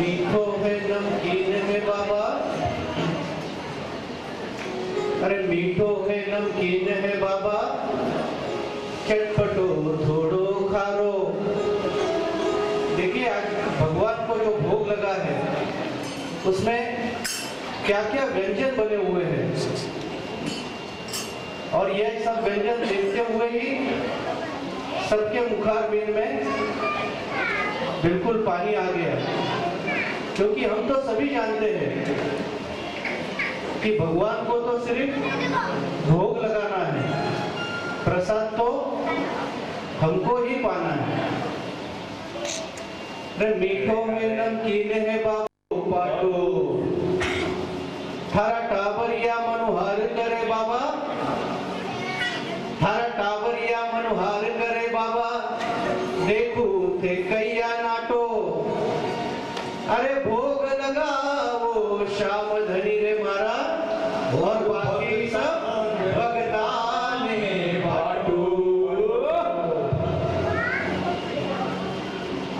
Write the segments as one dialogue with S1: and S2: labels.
S1: मीठो है नमकीन है बाबा, अरे मीठो है नमकीन है बाबा, चटपटो थोड़ो खारो। देखिए आज भगवान को जो भोग लगा है उसमें क्या क्या व्यंजन बने हुए हैं, और यह सब व्यंजन देखते हुए ही सबके मुखारबिंद में बिल्कुल पानी आ गया, क्योंकि हम तो सभी जानते हैं कि भगवान को तो सिर्फ भोग लगाना है, प्रसाद तो हमको ही पाना है। मीठो में नमकीन है बाबू पाटो, थारा टाबरिया मनोहार करे बाबा, थारा टाबरिया मनोहार करे बाबा, देखू थे कैया नाटो। अरे भोग लगाओ श्याम धनी रे मारा, और बाकी सब भगताने बाटो।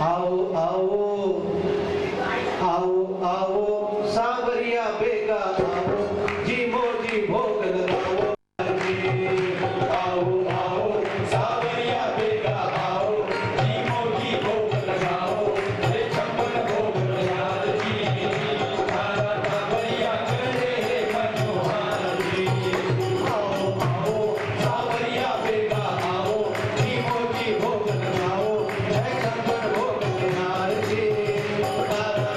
S1: आओ आओ आओ आओ सावरिया बेगा आओ, जी मोजी भोग लगाओ। आओ आओ सावरिया बेगा आओ, जी मोजी भोग लगाओ, रे छप्पन भोग लगाओ जी, तारा सावरिया करे मनोहार जी। आओ आओ सावरिया बेगा आओ, जी मोजी भोग लगाओ, रे छप्पन भोग लगाओ जी, तारा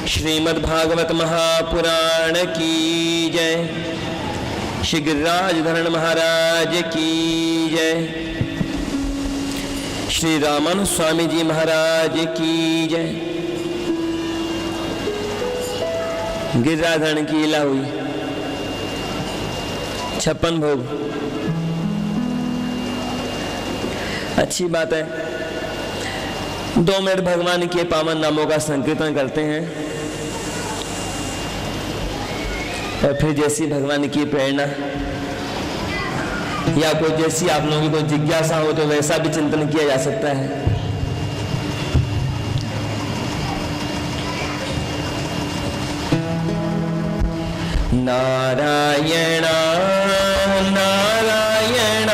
S2: श्रीमद्भागवत महापुराण की जय। श्री गिरिराज धरण महाराज की जय। श्री रामानुज स्वामी जी महाराज की जय। गिरिराज धरण की लीला हुई, 56 भोग। अच्छी बात है। 2 मिनट भगवान के पावन नामों का संकीर्तन करते हैं और फिर जैसी भगवान की प्रेरणा या कोई जैसी आप लोगों की कोई जिज्ञासा हो तो वैसा भी चिंतन किया जा सकता है। नारायण नारायण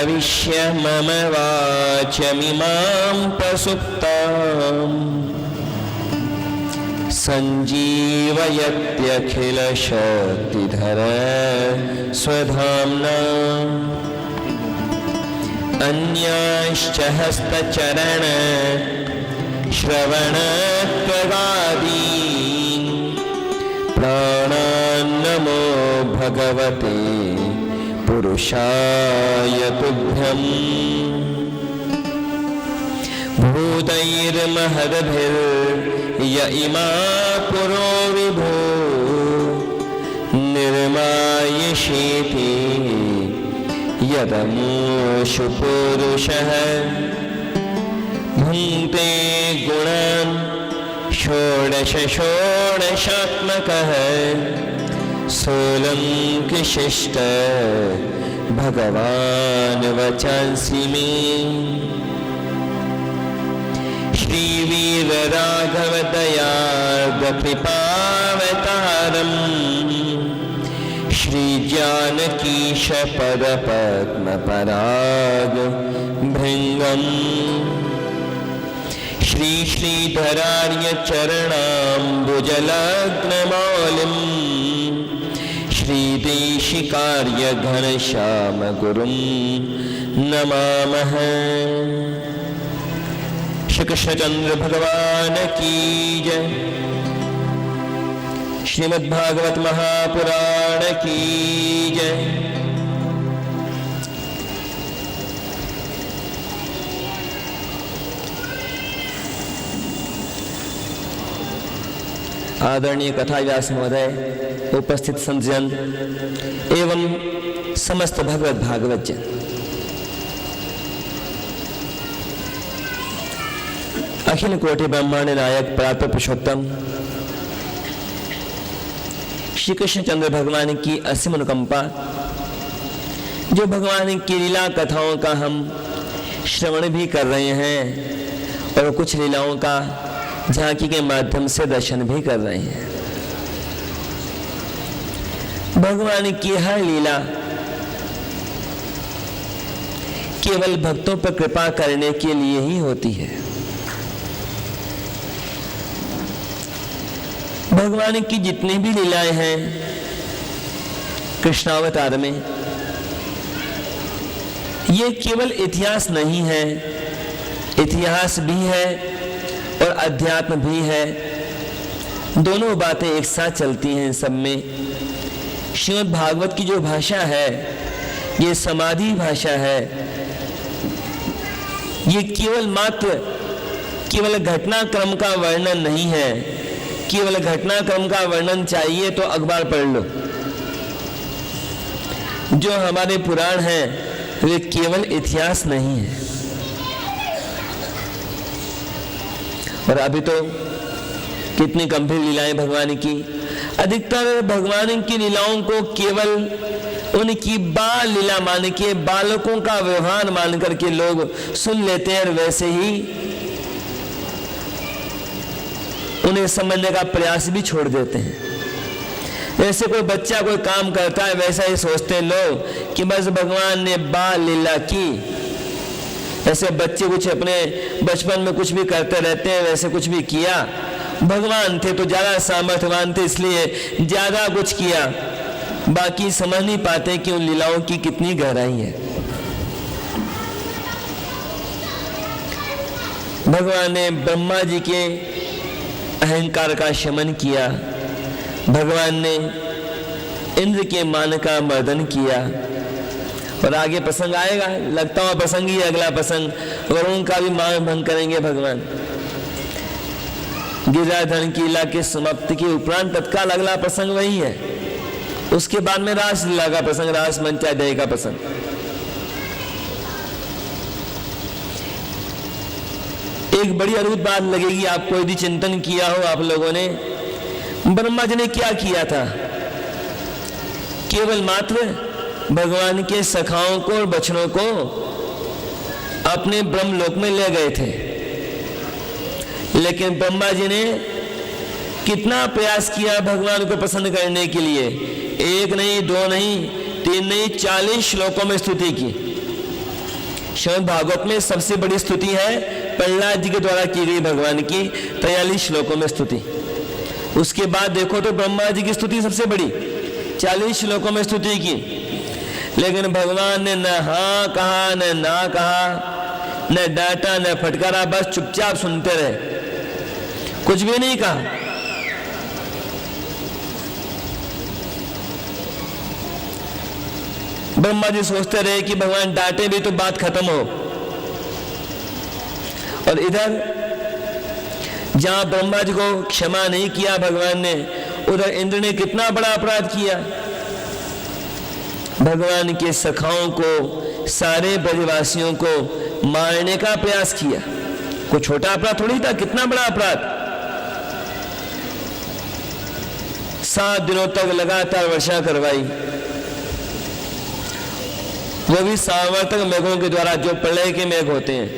S2: विश्य मम वाचमिमां प्रसुप्ताम् संजीवयत्यखिलशक्तिधर स्वधाम्ना अन्याश्च हस्तचरण श्रवण त्वगादीन् प्राणान्नमो भगवते पुरुषाय तुभ्यम् भूतैर्महद्भिर्य इमा पुरो विभो निर्मायिषीति यदमूषु पुरुषः भुङ्क्ते गुणान् षोडशात्मकः सोऽलङ्कृशिष्ट भगवान् वचांसि मे। श्रीवीरराघवदयार्द्रकृपावतारम् श्रीजानकीशपदपद्मपराग भृङ्गम् श्री श्रीधरार्य चरणाम्बुजलग्नमौलिम् श्रीदेशिकार्य घनश्याम गुरुं नमामः। श्री कृष्णचंद्र भगवान की जय। श्रीमद्भागवत महापुराण की जय। आदरणीय कथा व्यास महोदय, उपस्थित संतजन एवं समस्त भगवत भागवत जन, अखिल कोटि ब्रह्मांड नायक प्राप्त पुरुषोत्तम श्री कृष्णचंद्र भगवान की असीम अनुकंपा, जो भगवान की लीला कथाओं का हम श्रवण भी कर रहे हैं और कुछ लीलाओं का झांकी के माध्यम से दर्शन भी कर रहे हैं। भगवान की हर लीला केवल भक्तों पर कृपा करने के लिए ही होती है। भगवान की जितनी भी लीलाएं हैं कृष्णावतार में, ये केवल इतिहास नहीं है, इतिहास भी है और अध्यात्म भी है। दोनों बातें एक साथ चलती हैं इन सब में। श्रीमद् भागवत की जो भाषा है, ये समाधि भाषा है। ये केवल घटनाक्रम का वर्णन नहीं है। केवल घटनाक्रम का वर्णन चाहिए तो अखबार पढ़ लो। जो हमारे पुराण हैं वे केवल इतिहास नहीं है। और अभी तो कितनी गंभीर लीलाएं भगवान की। अधिकतर भगवान की लीलाओं को केवल उनकी बाल लीला मान के, बालकों का व्यवहार मान करके लोग सुन लेते हैं और वैसे ही उन्हें समझने का प्रयास भी छोड़ देते हैं। जैसे कोई बच्चा कोई काम करता है वैसा ही सोचते हैं लोग कि बस भगवान ने बाल लीला की। ऐसे बच्चे कुछ अपने बचपन में कुछ भी करते रहते हैं, वैसे कुछ भी किया। भगवान थे तो ज्यादा सामर्थ्यवान थे इसलिए ज्यादा कुछ किया, बाकी समझ नहीं पाते कि उन लीलाओं की कितनी गहराई है। भगवान ने ब्रह्मा जी के अहंकार का शमन किया। भगवान ने इंद्र के मान का मर्दन किया। और आगे प्रसंग आएगा, लगता हुआ प्रसंग ही अगला प्रसंग, वरुण का भी मान भंग करेंगे भगवान। गिरिराधन की लीला के समाप्ति के उपरांत तत्काल अगला प्रसंग वही है। उसके बाद में रास लीला का प्रसंग, रास मंचाध्याय का प्रसंग। एक बड़ी अद्भुत बात लगेगी आपको यदि चिंतन किया हो आप लोगों ने। ब्रह्मा जी ने क्या किया था? केवल मात्र भगवान के सखाओं को और बचनों को अपने ब्रह्मलोक में ले गए थे। लेकिन ब्रह्मा जी ने कितना प्रयास किया भगवान को प्रसन्न करने के लिए। एक नहीं, दो नहीं, तीन नहीं, 40 श्लोकों में स्तुति की। श्रीमद् भागवत में सबसे बड़ी स्तुति है प्रहलाद जी के द्वारा की गई भगवान की 43 श्लोकों में स्तुति। उसके बाद देखो तो ब्रह्मा जी की स्तुति सबसे बड़ी, 40 श्लोकों में स्तुति की। लेकिन भगवान ने न हाँ कहा, न ना कहा, न डांटा, न फटकारा, बस चुपचाप सुनते रहे, कुछ भी नहीं कहा। ब्रह्मा जी सोचते रहे कि भगवान डांटे भी तो बात खत्म हो। और इधर जहां ब्रह्मा जी को क्षमा नहीं किया भगवान ने, उधर इंद्र ने कितना बड़ा अपराध किया। भगवान के सखाओं को, सारे ब्रजवासियों को मारने का प्रयास किया। कोई छोटा अपराध थोड़ी था, कितना बड़ा अपराध। 7 दिनों तक लगातार वर्षा करवाई, वो भी सावर्तक मेघों के द्वारा, जो प्रलय के मेघ होते हैं।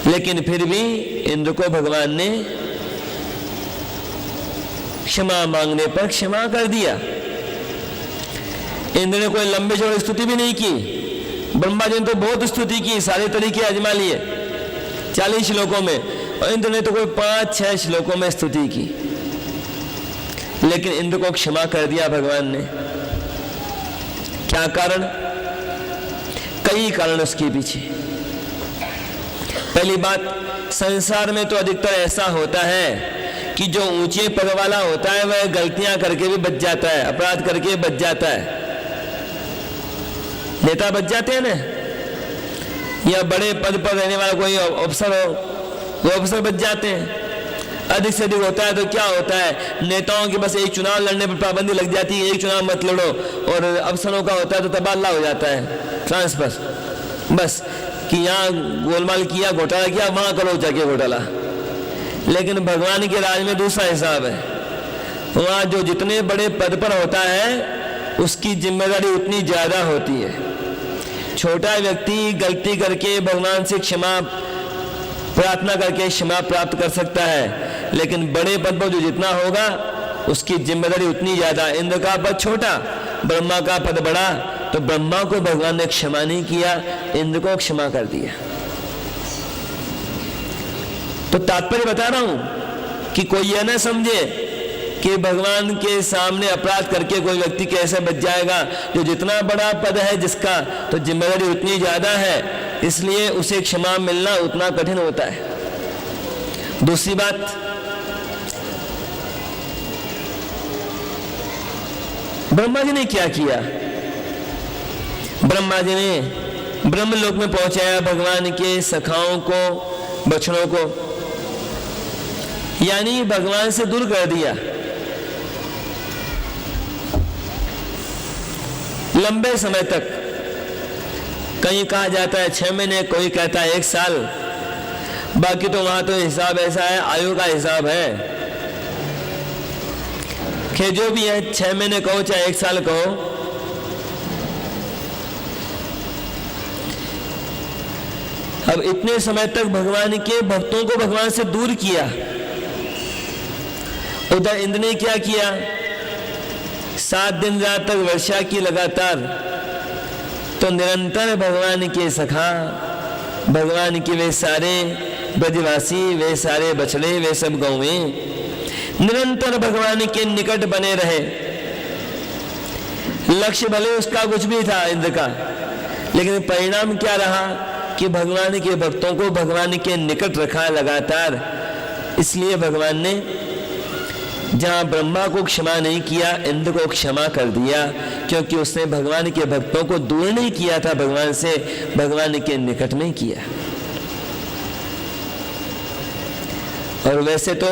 S2: लेकिन फिर भी इंद्र को भगवान ने क्षमा मांगने पर क्षमा कर दिया। इंद्र ने कोई लंबे चौड़े स्तुति भी नहीं की, ब्रह्मा जी ने तो बहुत स्तुति की, सारे तरीके आजमा लिए 40 श्लोकों में, और इंद्र ने तो कोई 5-6 श्लोकों में स्तुति की, लेकिन इंद्र को क्षमा कर दिया भगवान ने। क्या कारण? कई कारण उसके पीछे। पहली बात, संसार में तो अधिकतर ऐसा होता है कि जो ऊंचे पद वाला होता है वह गलतियां करके भी बच जाता है, अपराध करके बच जाता है। नेता बच जाते हैं ना, या बड़े पद पर रहने वाला कोई अफसर हो, वो अफसर बच जाते हैं। अधिक से अधिक होता है तो क्या होता है, नेताओं की बस एक चुनाव लड़ने पर पाबंदी लग जाती है, एक चुनाव मत लड़ो, और अफसरों का होता है तो तबादला हो जाता है, ट्रांसफर, बस कि यहाँ गोलमाल किया, घोटाला किया, वहां करो जाके घोटाला। लेकिन भगवान के राज में दूसरा हिसाब है, वहां जो जितने बड़े पद पर होता है उसकी जिम्मेदारी उतनी ज्यादा होती है। छोटा व्यक्ति गलती करके भगवान से क्षमा प्रार्थना करके क्षमा प्राप्त कर सकता है, लेकिन बड़े पद पर जो जितना होगा उसकी जिम्मेदारी उतनी ज्यादा। इंद्र का पद छोटा, ब्रह्मा का पद बड़ा, तो ब्रह्मा को भगवान ने क्षमा नहीं किया, इंद्र को क्षमा कर दिया। तो तात्पर्य बता रहा हूं कि कोई यह ना समझे कि भगवान के सामने अपराध करके कोई व्यक्ति कैसे बच जाएगा। जो जितना बड़ा पद है जिसका, तो जिम्मेदारी उतनी ज्यादा है, इसलिए उसे क्षमा मिलना उतना कठिन होता है। दूसरी बात, ब्रह्मा जी ने क्या किया? ब्रह्मा जी ने ब्रह्मलोक में पहुंचाया भगवान के सखाओं को, बछड़ों को, यानी भगवान से दूर कर दिया। लंबे समय तक, कहीं कहा जाता है 6 महीने, कोई कहता है 1 साल, बाकी तो वहां तो हिसाब ऐसा है, आयु का हिसाब है कि जो भी है 6 महीने कहो चाहे 1 साल कहो, अब इतने समय तक भगवान के भक्तों को भगवान से दूर किया। उधर इंद्र ने क्या किया? 7 दिन रात तक वर्षा की लगातार, तो निरंतर भगवान के सखा, भगवान के वे सारे ब्रजवासी, वे सारे बछड़े, वे सब गौवें निरंतर भगवान के निकट बने रहे। लक्ष्य भले उसका कुछ भी था इंद्र का, लेकिन परिणाम क्या रहा कि भगवान के भक्तों को भगवान के निकट रखा लगातार। इसलिए भगवान ने जहां ब्रह्मा को क्षमा नहीं किया, इंद्र को क्षमा कर दिया, क्योंकि उसने भगवान के भक्तों को दूर नहीं किया था भगवान से, भगवान के निकट में किया। और वैसे तो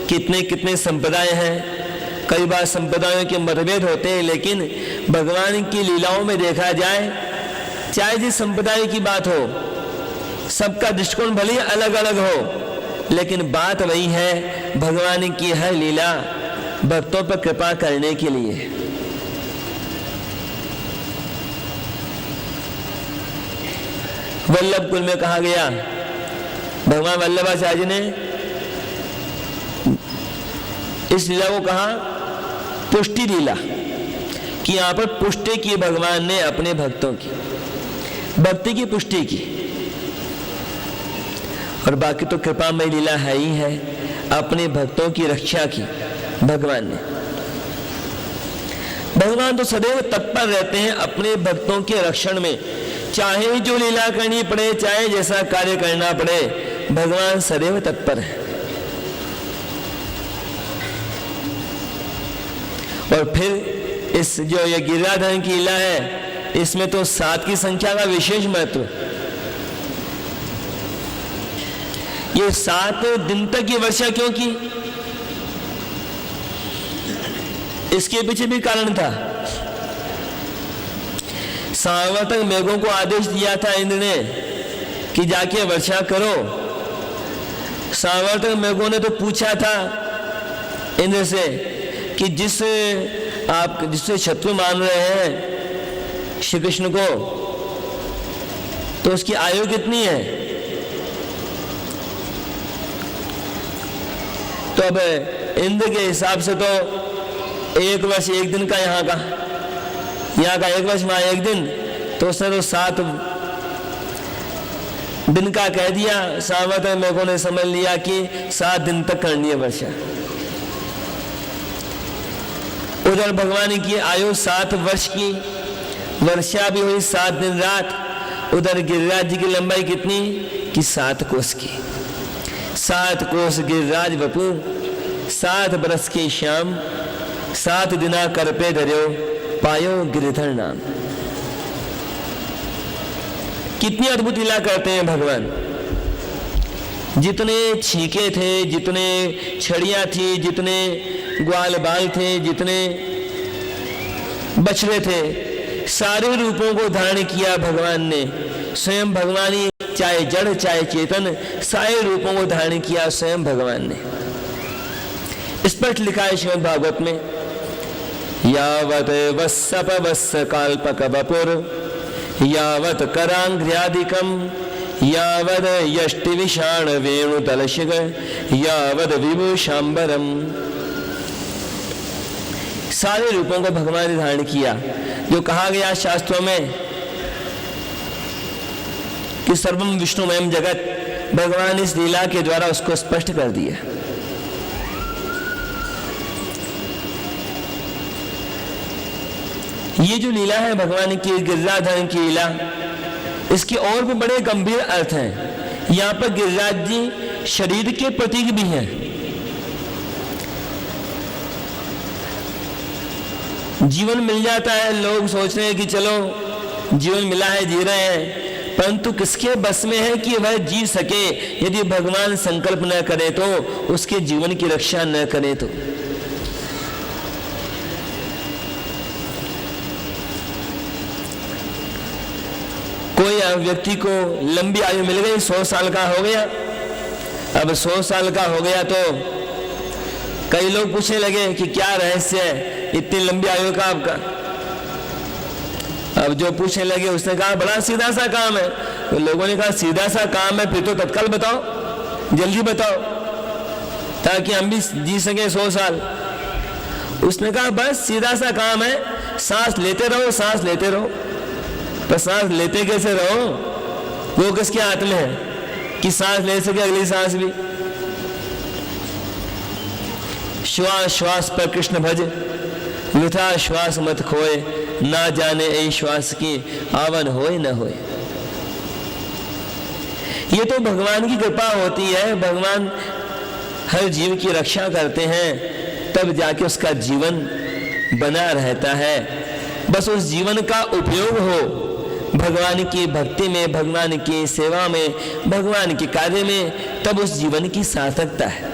S2: कितने कितने संप्रदाय हैं, कई बार संप्रदायों के मतभेद होते हैं, लेकिन भगवान की लीलाओं में देखा जाए, चाहे जिस संप्रदाय की बात हो, सबका दृष्टिकोण भले अलग अलग हो, लेकिन बात वही है, भगवान की हर लीला भक्तों पर कृपा करने के लिए। वल्लभ कुल में कहा गया, भगवान वल्लभाचार्य ने इस लीला को कहा पुष्टि लीला, कि यहां पर पुष्टि की भगवान ने अपने भक्तों की, भक्ति की पुष्टि की। और बाकी तो कृपामय लीला है ही है, अपने भक्तों की रक्षा की भगवान ने। भगवान तो सदैव तत्पर रहते हैं अपने भक्तों के रक्षण में, चाहे जो लीला करनी पड़े, चाहे जैसा कार्य करना पड़े, भगवान सदैव तत्पर है। और फिर इस जो ये गिरिराधन की लीला है, इसमें तो 7 की संख्या का विशेष महत्व। ये 7 दिन तक की वर्षा क्यों की? इसके पीछे भी कारण था। सार्वतक मेघों को आदेश दिया था इंद्र ने कि जाके वर्षा करो। सार्वतक मेघों ने तो पूछा था इंद्र से कि जिससे शत्रु मान रहे हैं श्री कृष्ण को, तो उसकी आयु कितनी है? तो अब इंद्र के हिसाब से तो 1 वर्ष 1 दिन का, यहाँ का 1 वर्ष, वहां 1 दिन, तो उसने तो 7 दिन का कह दिया। सावत मेघों ने समझ लिया कि 7 दिन तक करनी है वर्षा। उधर भगवान की आयु 7 वर्ष की, वर्षा भी हुई 7 दिन रात। उधर गिरिराज जी की लंबाई कितनी कि 7 कोस की। 7 कोस गिरिराज वपु 7 बरस की शाम, 7 दिना कर पे धर्यो पायो गिरिधर नाम। कितनी अद्भुत लीला करते हैं भगवान। जितने छीके थे, जितने छड़ियां थी, जितने ग्वाल बाल थे, जितने बछड़े थे, सारे रूपों को धारण किया भगवान ने। स्वयं भगवान ही, चाहे जड़ चाहे चेतन, सारे रूपों को धारण किया स्वयं भगवान ने। स्पष्ट लिखा है श्रीमद् भागवत में, यावत वत्सप वत्स काल्पक वपुर यावत करांघ्र्यादिकम यावद यष्टि विषाण वेणु तलशिग यावद विभूषांबरम। सारे रूपों को भगवान ने धारण किया। जो कहा गया शास्त्रों में कि सर्वम विष्णुमयम जगत, भगवान इस लीला के द्वारा उसको स्पष्ट कर दिया। ये जो लीला है भगवान की गिरिराधरण की लीला, इसके और भी बड़े गंभीर अर्थ हैं। यहाँ पर गिरिराज जी शरीर के प्रतीक भी हैं। जीवन मिल जाता है, लोग सोच रहे हैं कि चलो जीवन मिला है, जी रहे हैं, परंतु किसके बस में है कि वह जी सके यदि भगवान संकल्प न करे तो, उसके जीवन की रक्षा न करे तो। कोई व्यक्ति को लंबी आयु मिल गई, 100 साल का हो गया। अब 100 साल का हो गया तो कई लोग पूछने लगे कि क्या रहस्य है इतनी लंबी आयु का आपका। अब जो पूछने लगे उसने कहा बड़ा सीधा सा काम है। तो लोगों ने कहा सीधा सा काम है, फिर तो तत्काल बताओ, जल्दी बताओ, ताकि हम भी जी सके 100 साल। उसने कहा बस सीधा सा काम है, सांस लेते रहो, सांस लेते रहो। पर सांस लेते कैसे रहो, वो किसके हाथ में है कि सांस ले सके अगली सांस भी। श्वास श्वास पर कृष्ण भज, वृथा श्वास मत खोए, ना जाने ऐ श्वास की आवन होए न होए। ये तो भगवान की कृपा होती है। भगवान हर जीव की रक्षा करते हैं, तब जाके उसका जीवन बना रहता है। बस उस जीवन का उपयोग हो भगवान की भक्ति में, भगवान की सेवा में, भगवान के कार्य में, तब उस जीवन की सार्थकता है।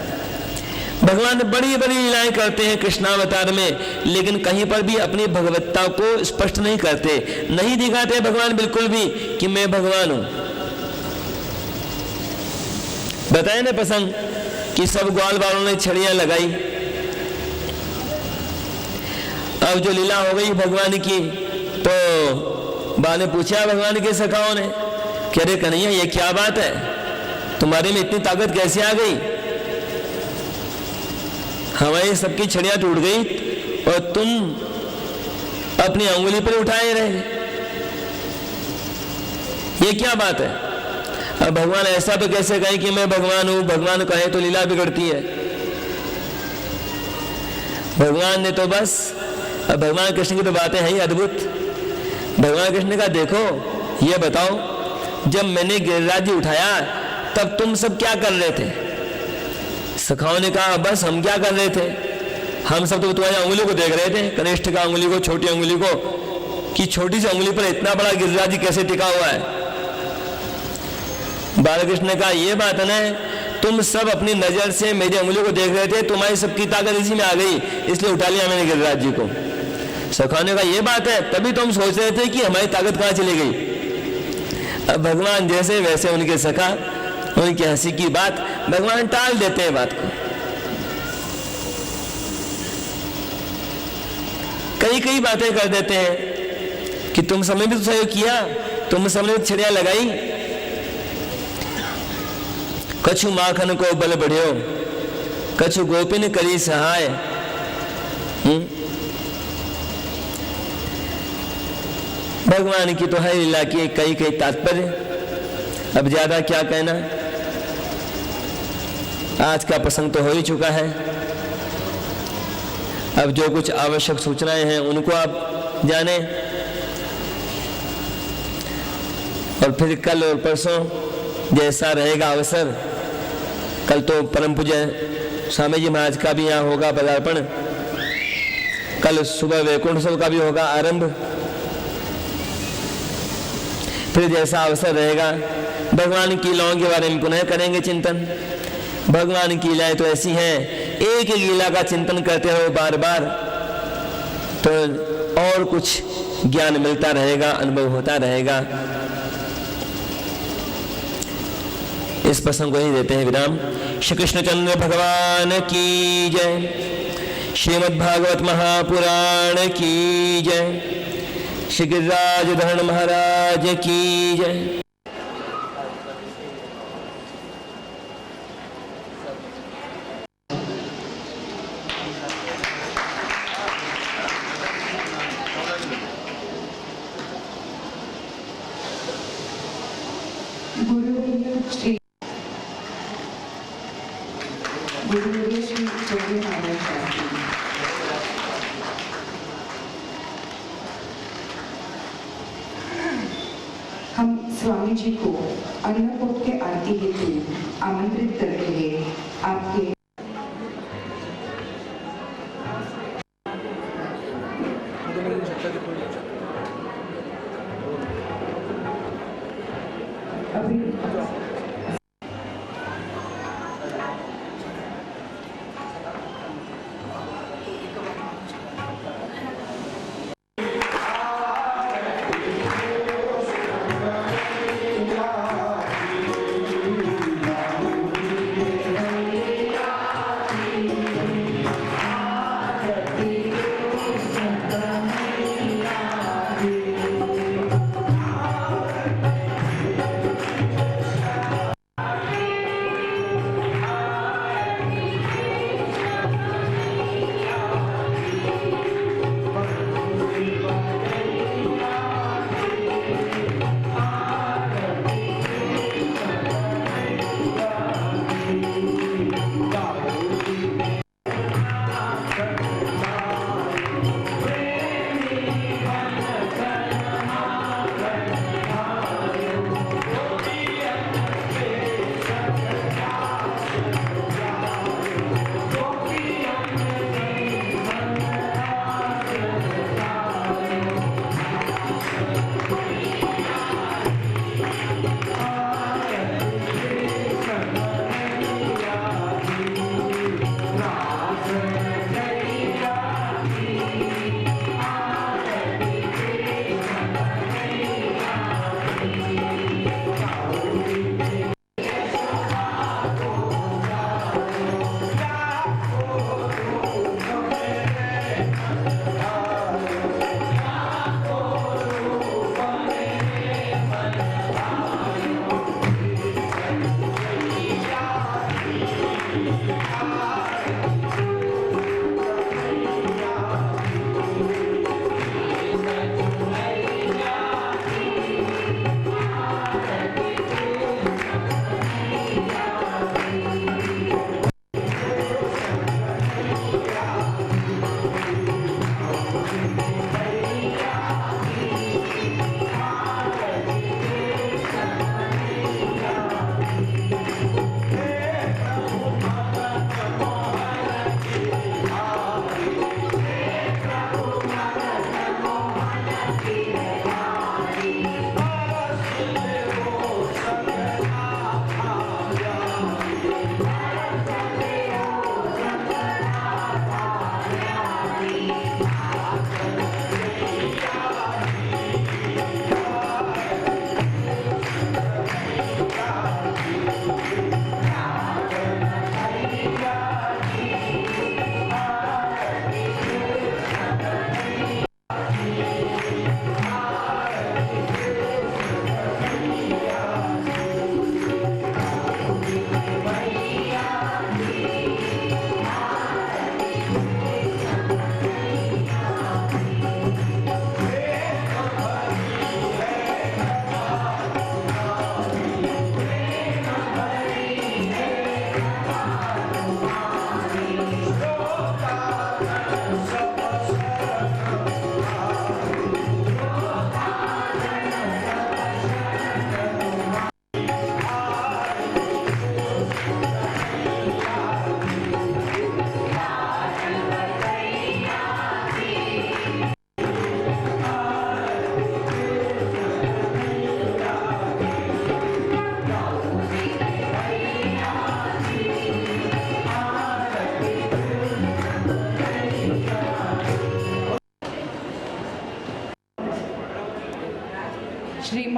S2: भगवान बड़ी बड़ी लीलाएं करते हैं कृष्णावतार में, लेकिन कहीं पर भी अपनी भगवत्ता को स्पष्ट नहीं करते, नहीं दिखाते भगवान बिल्कुल भी कि मैं भगवान हूं। बताए ना प्रसंग कि सब ग्वाल वालों ने छड़ियां लगाई। अब जो लीला हो गई भगवान की, तो बा ने पूछा भगवान के सखाओं ने कि अरे कन्हैया ये क्या बात है, तुम्हारे में इतनी ताकत कैसे आ गई? हमारी सबकी छड़ियां टूट गई और तुम अपनी अंगुली पर उठाए रहे, ये क्या बात है? अब भगवान ऐसा तो कैसे कहे कि मैं भगवान हूं? भगवान कहे तो लीला बिगड़ती है। भगवान ने तो बस, अब भगवान कृष्ण की तो बातें हैं ही अद्भुत। भगवान कृष्ण ने कहा देखो ये बताओ, जब मैंने गिरिराज जी उठाया तब तुम सब क्या कर रहे थे? सखाओं ने कहा बस हम क्या कर रहे थे, हम सब तो तुम्हारी अंगुली को देख रहे थे, कनिष्ठ का अंगुली को, छोटी अंगुली को, कि छोटी सी अंगुली पर इतना बड़ा गिरिराज जी कैसे टिका हुआ है। बालकृष्ण ने कहा ये बात है ना, तुम सब अपनी नजर से मेरी अंगुली को देख रहे थे, तुम्हारी सबकी ताकत इसी में आ गई, इसलिए उठा लिया मैंने गिरिराज जी को। सखाओं ने कहा ये बात है, तभी तो हम सोच रहे थे कि हमारी ताकत कहाँ चली गई। अब भगवान जैसे वैसे उनके सखा, उनकी हंसी की बात भगवान टाल देते हैं बात को। कई कई बातें कर देते हैं कि तुम सबने भी तो सहयोग किया, तुम सबने छड़ियां लगाई, कछु माखन को बल बढ़ियो, कछु गोपिन करी सहाय। भगवान की तो है लीला की कई कई तात्पर्य, अब ज्यादा क्या कहना। आज का प्रसंग तो हो ही चुका है। अब जो कुछ आवश्यक सूचनाएं हैं उनको आप जाने, और फिर कल और परसों जैसा रहेगा अवसर, कल तो परम पूज्य स्वामी जी महाराज का भी यहाँ होगा पदार्पण, कल सुबह वैकुंठ उत्सव का भी होगा आरंभ। फिर जैसा अवसर रहेगा भगवान की लीलाओं के बारे में पुनः करेंगे चिंतन। भगवान की लीलाएं तो ऐसी हैं, एक ही लीला का चिंतन करते रहो बार बार, तो और कुछ ज्ञान मिलता रहेगा, अनुभव होता रहेगा। इस प्रसंग को ही देते हैं विराम। श्री कृष्णचंद्र भगवान की जय, श्रीमद् भागवत महापुराण की जय, श्री गिरिराज धरण महाराज की जय।
S3: हम स्वामी जी को अन्नकूट के आरती हेतु आमंत्रित कर रहे हैं। आपके अभी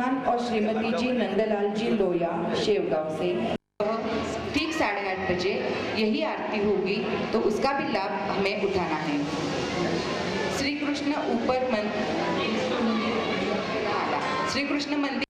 S3: प्रधान और श्रीमती जी नंदलाल जी लोया शेवगांव से ठीक 8:30 बजे यही आरती होगी, तो उसका भी लाभ हमें उठाना है। श्री कृष्ण मंदिर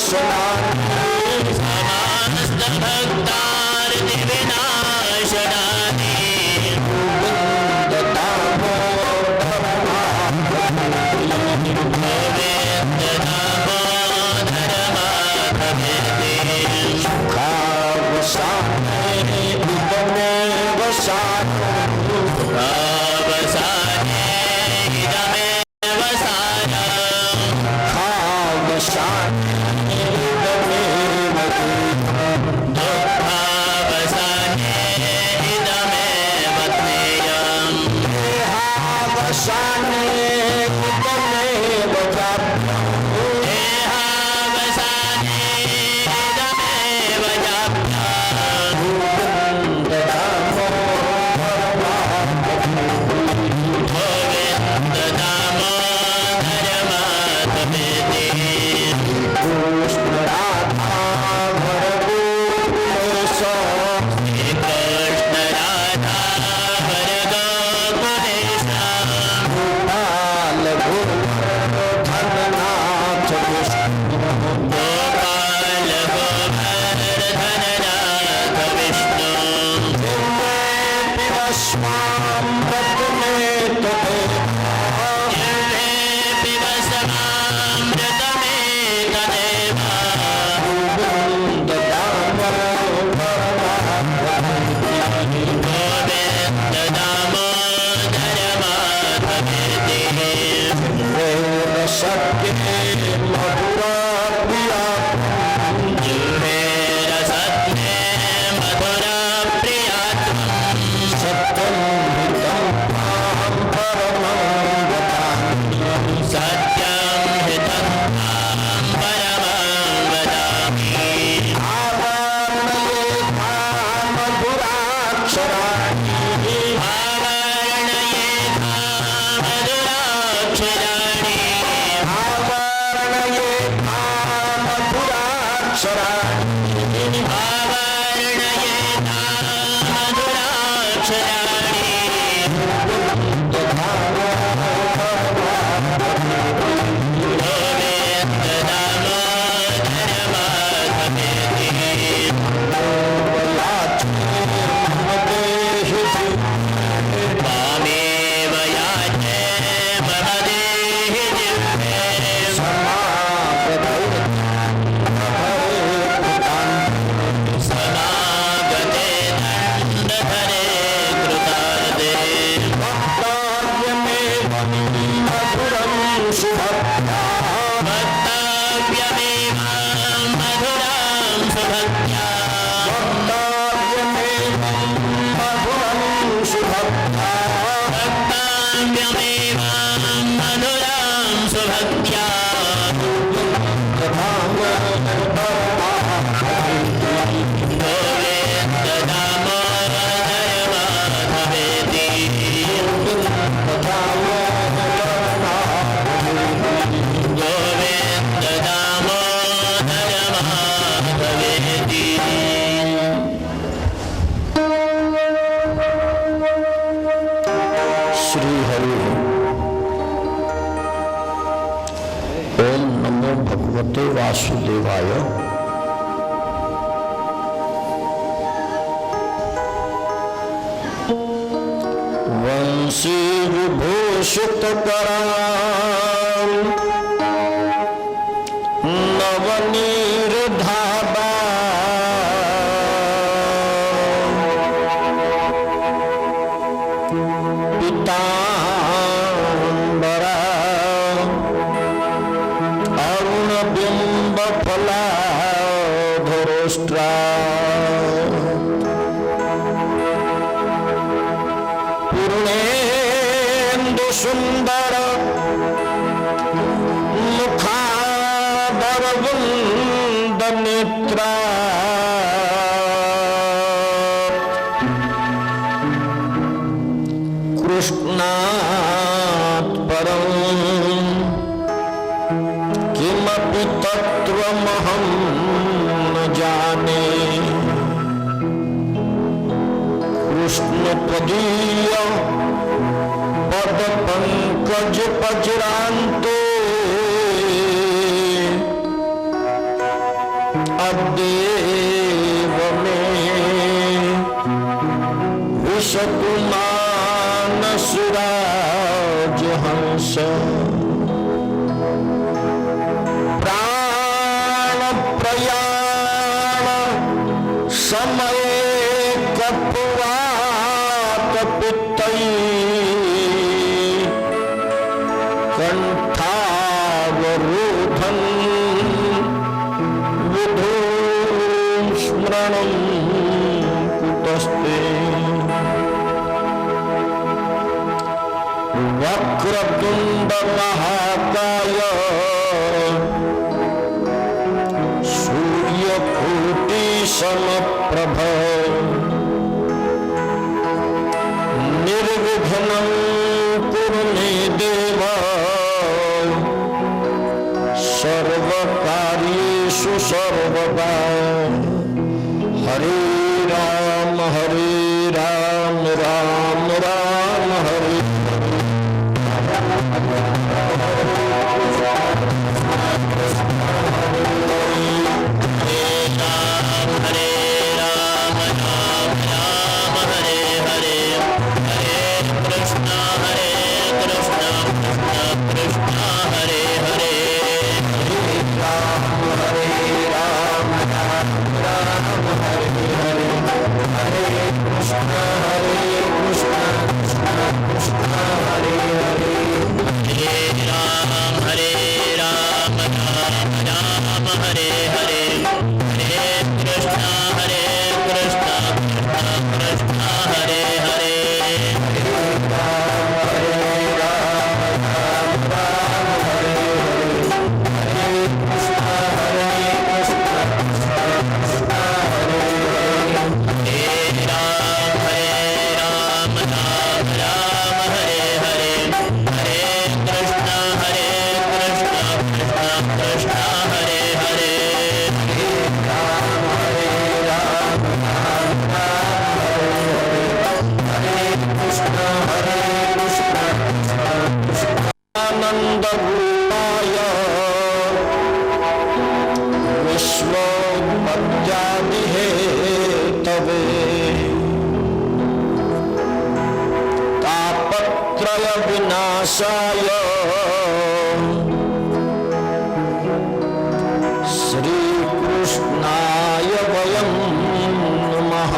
S2: समस्त भक्तार्ति विनाशनानि
S4: वासुदेवाय। वंशी विभूषित कराल नवनीर्धाबा पीतांबरा अरुणबिंब फलाधरोष्ट्रा पूर्णेन्दु सुंदर मुखाबरवृंद नेत्रा कृष्णात् परं किमपि तत्त्वमहं न जाने। कृष्णत्वदीय पद पंकज पजरान्ते देव में विशतु मानस राज हंस प्राण प्रयाण समय कपवात पित्तई कंठावरोधन विधु स्मरणं कुतस्ते वक्रतुंड महाकाय सूर्यकोटि समप्रभ निर्विघ्नं कुरु मे देव सर्वकार्येषु सर्वदा हरे राम राम राम हरे आनंद रूपाय विश्वोपत्यादि हेतवे तापत्रय विनाशाय श्री कृष्णाय वयं नमः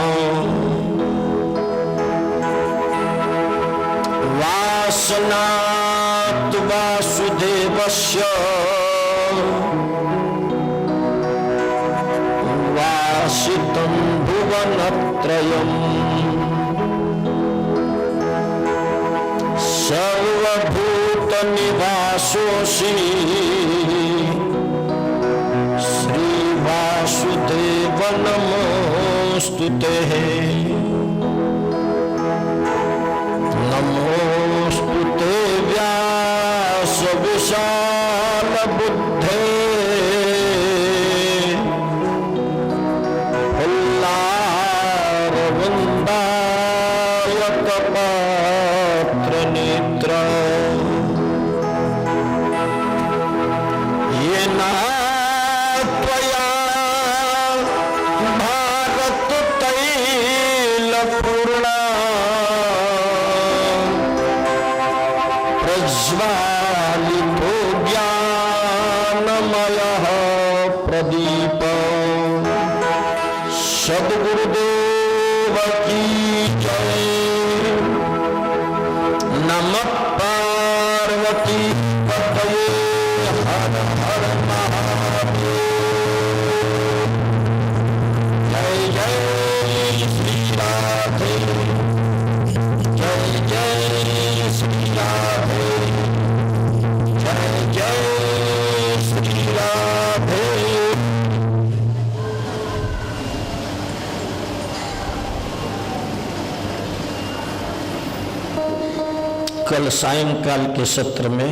S4: वासना वासुदेवस्य वासितं भुवनत्रयम् सर्वभूतनिवासोऽसि श्रीवासुदेव नमोऽस्तुते नमोऽस्तुते व्यास विशाल बुद्धे फुल्लारविन्दायत पात्र नेत्र येन त्वया भारत तैलपूर्णा प्रज्वालितो ज्ञानमयः प्रदीप सद्गुरुदेव की जय। नमः पार्वती पतये हर हर महादेव। जय जय श्री राधे जय जय श्री राधे जय जय श्री राधे। कल सायंकाल के सत्र में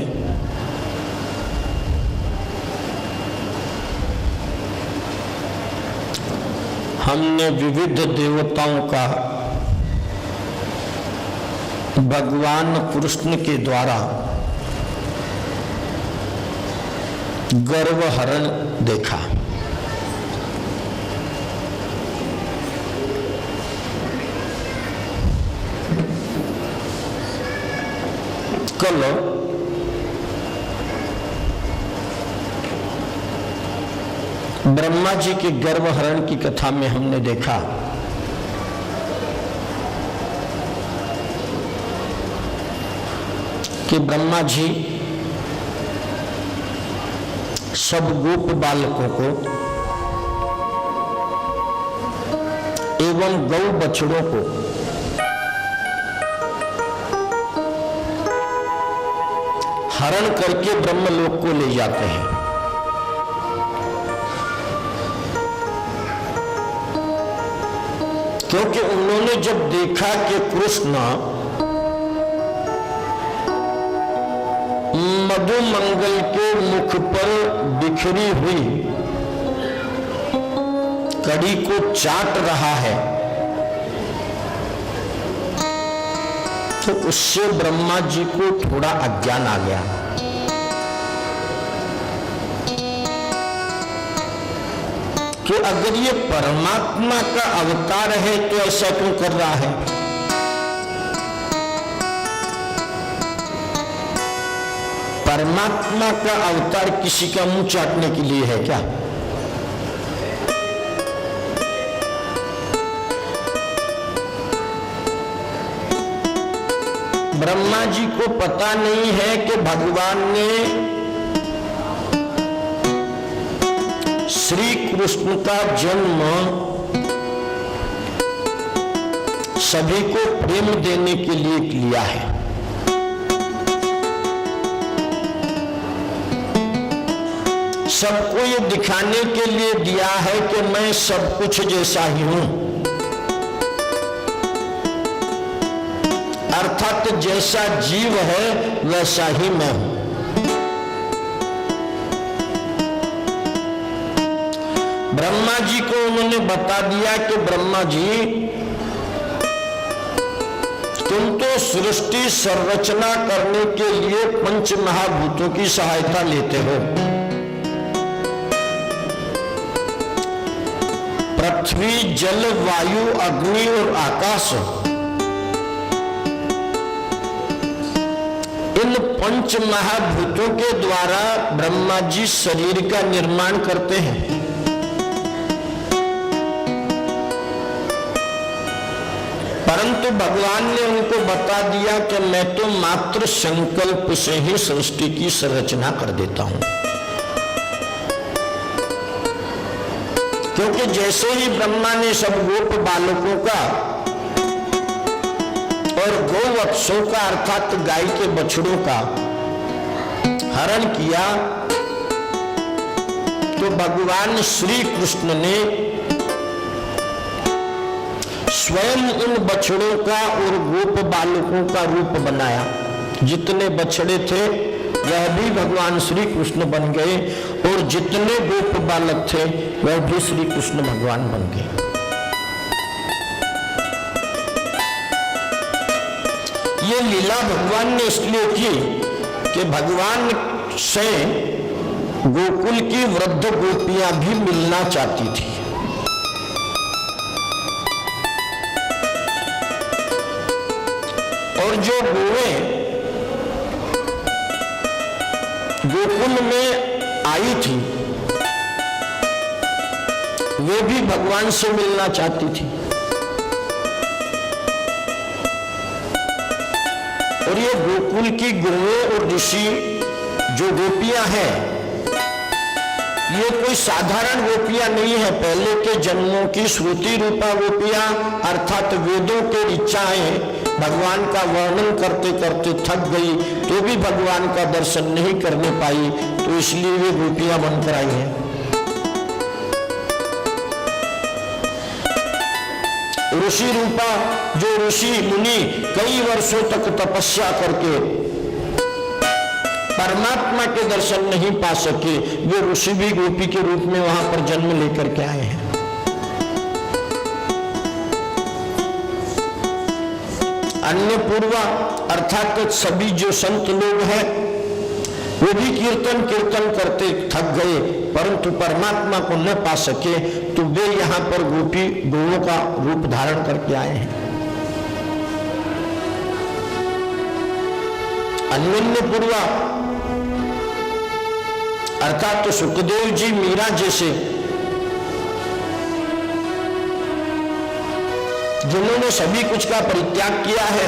S4: हमने विविध देवताओं का भगवान कृष्ण के द्वारा गर्वहरण देखा। मंगल ब्रह्मा जी के गर्भहरण की कथा में हमने देखा कि ब्रह्मा जी सब गोप बालकों को एवं गौ बछड़ों को हरण करके ब्रह्मलोक को ले जाते हैं। क्योंकि उन्होंने जब देखा कि कृष्ण मधुमंगल के मुख पर बिखरी हुई कड़ी को चाट रहा है, तो उससे ब्रह्मा जी को थोड़ा अज्ञान आ गया। कि अगर ये परमात्मा का अवतार है तो ऐसा क्यों कर रहा है? परमात्मा का अवतार किसी का मुंह चाटने के लिए है क्या? ब्रह्मा जी को पता नहीं है कि भगवान ने श्री कृष्ण का जन्म सभी को प्रेम देने के लिए लिया है। सबको ये दिखाने के लिए दिया है कि मैं सब कुछ जैसा ही हूं, अर्थात जैसा जीव है वैसा ही मैं हूं। ब्रह्मा जी को उन्होंने बता दिया कि ब्रह्मा जी तुम तो सृष्टि संरचना करने के लिए पंच महाभूतों की सहायता लेते हो। पृथ्वी, जल, वायु, अग्नि और आकाश, इन पंच महाभूतों के द्वारा ब्रह्मा जी शरीर का निर्माण करते हैं। परंतु भगवान ने उनको बता दिया कि मैं तो मात्र संकल्प से ही सृष्टि की संरचना कर देता हूं। क्योंकि जैसे ही ब्रह्मा ने सब गोप बालकों का और गोवत्सों का अर्थात गाय के बछड़ों का हरण किया, तो भगवान श्री कृष्ण ने स्वयं इन बछड़ों का और गोप बालकों का रूप बनाया। जितने बछड़े थे वह भी भगवान श्री कृष्ण बन गए और जितने गोप बालक थे वह भी श्री कृष्ण भगवान बन गए। ये लीला भगवान ने इसलिए की कि भगवान से गोकुल की वृद्ध गोपियां भी मिलना चाहती थी। और जो गोवें गोकुल में आई थी वे भी भगवान से मिलना चाहती थी। और ये गोकुल की गोवें और ऋषि जो गोपियां हैं, ये कोई साधारण गोपियां नहीं है। पहले के जन्मों की श्रुति रूपा गोपियां अर्थात वेदों के ऋचाएं भगवान का वर्णन करते करते थक गई तो भी भगवान का दर्शन नहीं करने पाई, तो इसलिए वे गोपियां बनकर आई हैं। ऋषि रूपा जो ऋषि मुनि कई वर्षों तक तपस्या करके परमात्मा के दर्शन नहीं पा सके, वे ऋषि भी गोपी के रूप में वहां पर जन्म लेकर के आए हैं। अन्य पूर्वा अर्थात सभी जो संत लोग हैं वो भी कीर्तन करते थक गए, परंतु परमात्मा को न पा सके, तो वे यहाँ पर गोपी गौओं का रूप धारण करके आए हैं। अन्योन्य पूर्वा, अर्थात तो सुखदेव जी मीरा जैसे जिन्होंने सभी कुछ का परित्याग किया है,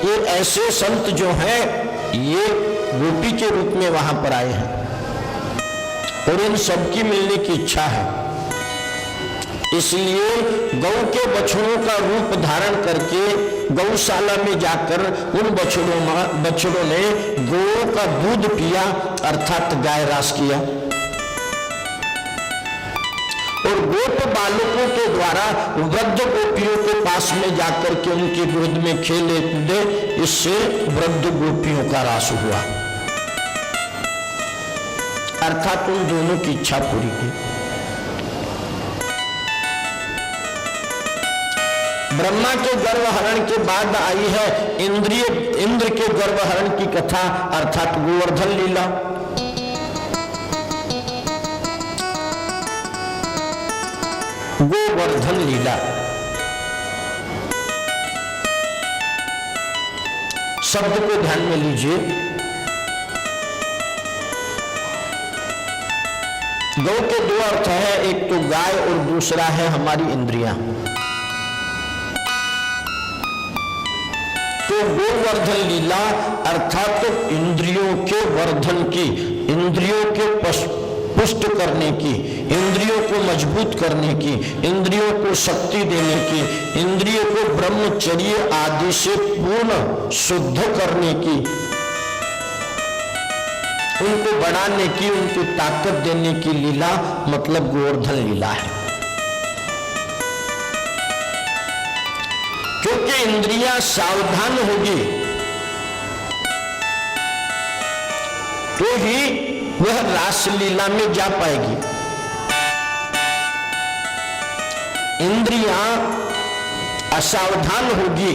S4: ये ऐसे संत जो हैं ये गोपी के रूप में वहां पर आए हैं और इन सबकी मिलने की इच्छा है। इसलिए गौ के बछड़ों का रूप धारण करके गौशाला में जाकर उन बछड़ों ने गौ का दूध पिया, अर्थात गाय रास किया, और गोप बालकों के द्वारा वृद्ध गोपियों के पास में जाकर के उनकी गोद में खेले कूदे, इससे वृद्ध गोपियों का रास हुआ, अर्थात उन दोनों की इच्छा पूरी की। ब्रह्मा के गर्भहरण के बाद आई है इंद्र के गर्भहरण की कथा, अर्थात गोवर्धन लीला। गोवर्धन लीला शब्द को ध्यान में लीजिए। गौ के दो अर्थ है, एक तो गाय और दूसरा है हमारी इंद्रियां। तो गोवर्धन लीला अर्थात तो इंद्रियों के वर्धन की, इंद्रियों के पुष्ट करने की, इंद्रियों को मजबूत करने की, इंद्रियों को शक्ति देने की, इंद्रियों को ब्रह्मचर्य आदि से पूर्ण शुद्ध करने की, उनको बढ़ाने की, उनको ताकत देने की लीला मतलब गोवर्धन लीला है। क्योंकि इंद्रियां सावधान होगी तो ही वह रासलीला में जा पाएगी। इंद्रियां असावधान होगी।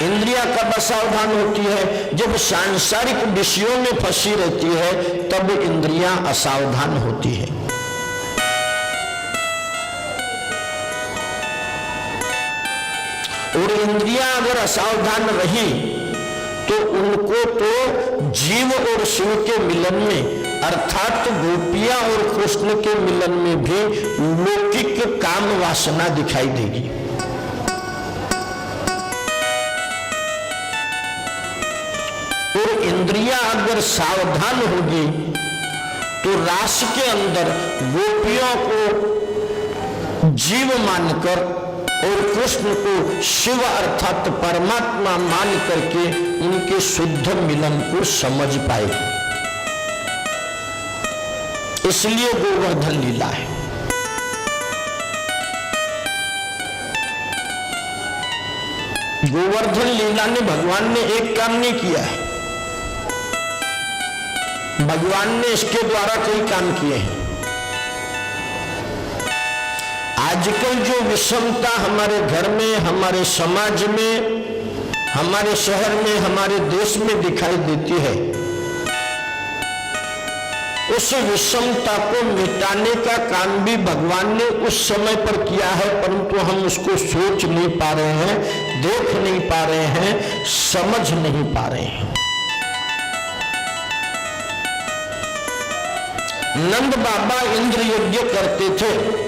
S4: इंद्रियां कब असावधान होती है? जब सांसारिक विषयों में फंसी रहती है तब इंद्रियां असावधान होती है। और इंद्रियां अगर असावधान रही तो उनको तो जीव और शिव के मिलन में, अर्थात गोपियां और कृष्ण के मिलन में भी लौकिक काम वासना दिखाई देगी। और इंद्रियां अगर सावधान होगी तो रास के अंदर गोपियों को जीव मानकर और कृष्ण को शिव अर्थात परमात्मा मान करके उनके शुद्ध मिलन को समझ पाएगी। इसलिए गोवर्धन लीला है। गोवर्धन लीला ने भगवान ने एक काम नहीं किया है, भगवान ने इसके द्वारा कई काम किए हैं। आजकल जो विषमता हमारे घर में, हमारे समाज में, हमारे शहर में, हमारे देश में दिखाई देती है, उस विषमता को मिटाने का काम भी भगवान ने उस समय पर किया है, परंतु हम उसको सोच नहीं पा रहे हैं, देख नहीं पा रहे हैं, समझ नहीं पा रहे हैं। नंद बाबा इंद्र यज्ञ करते थे।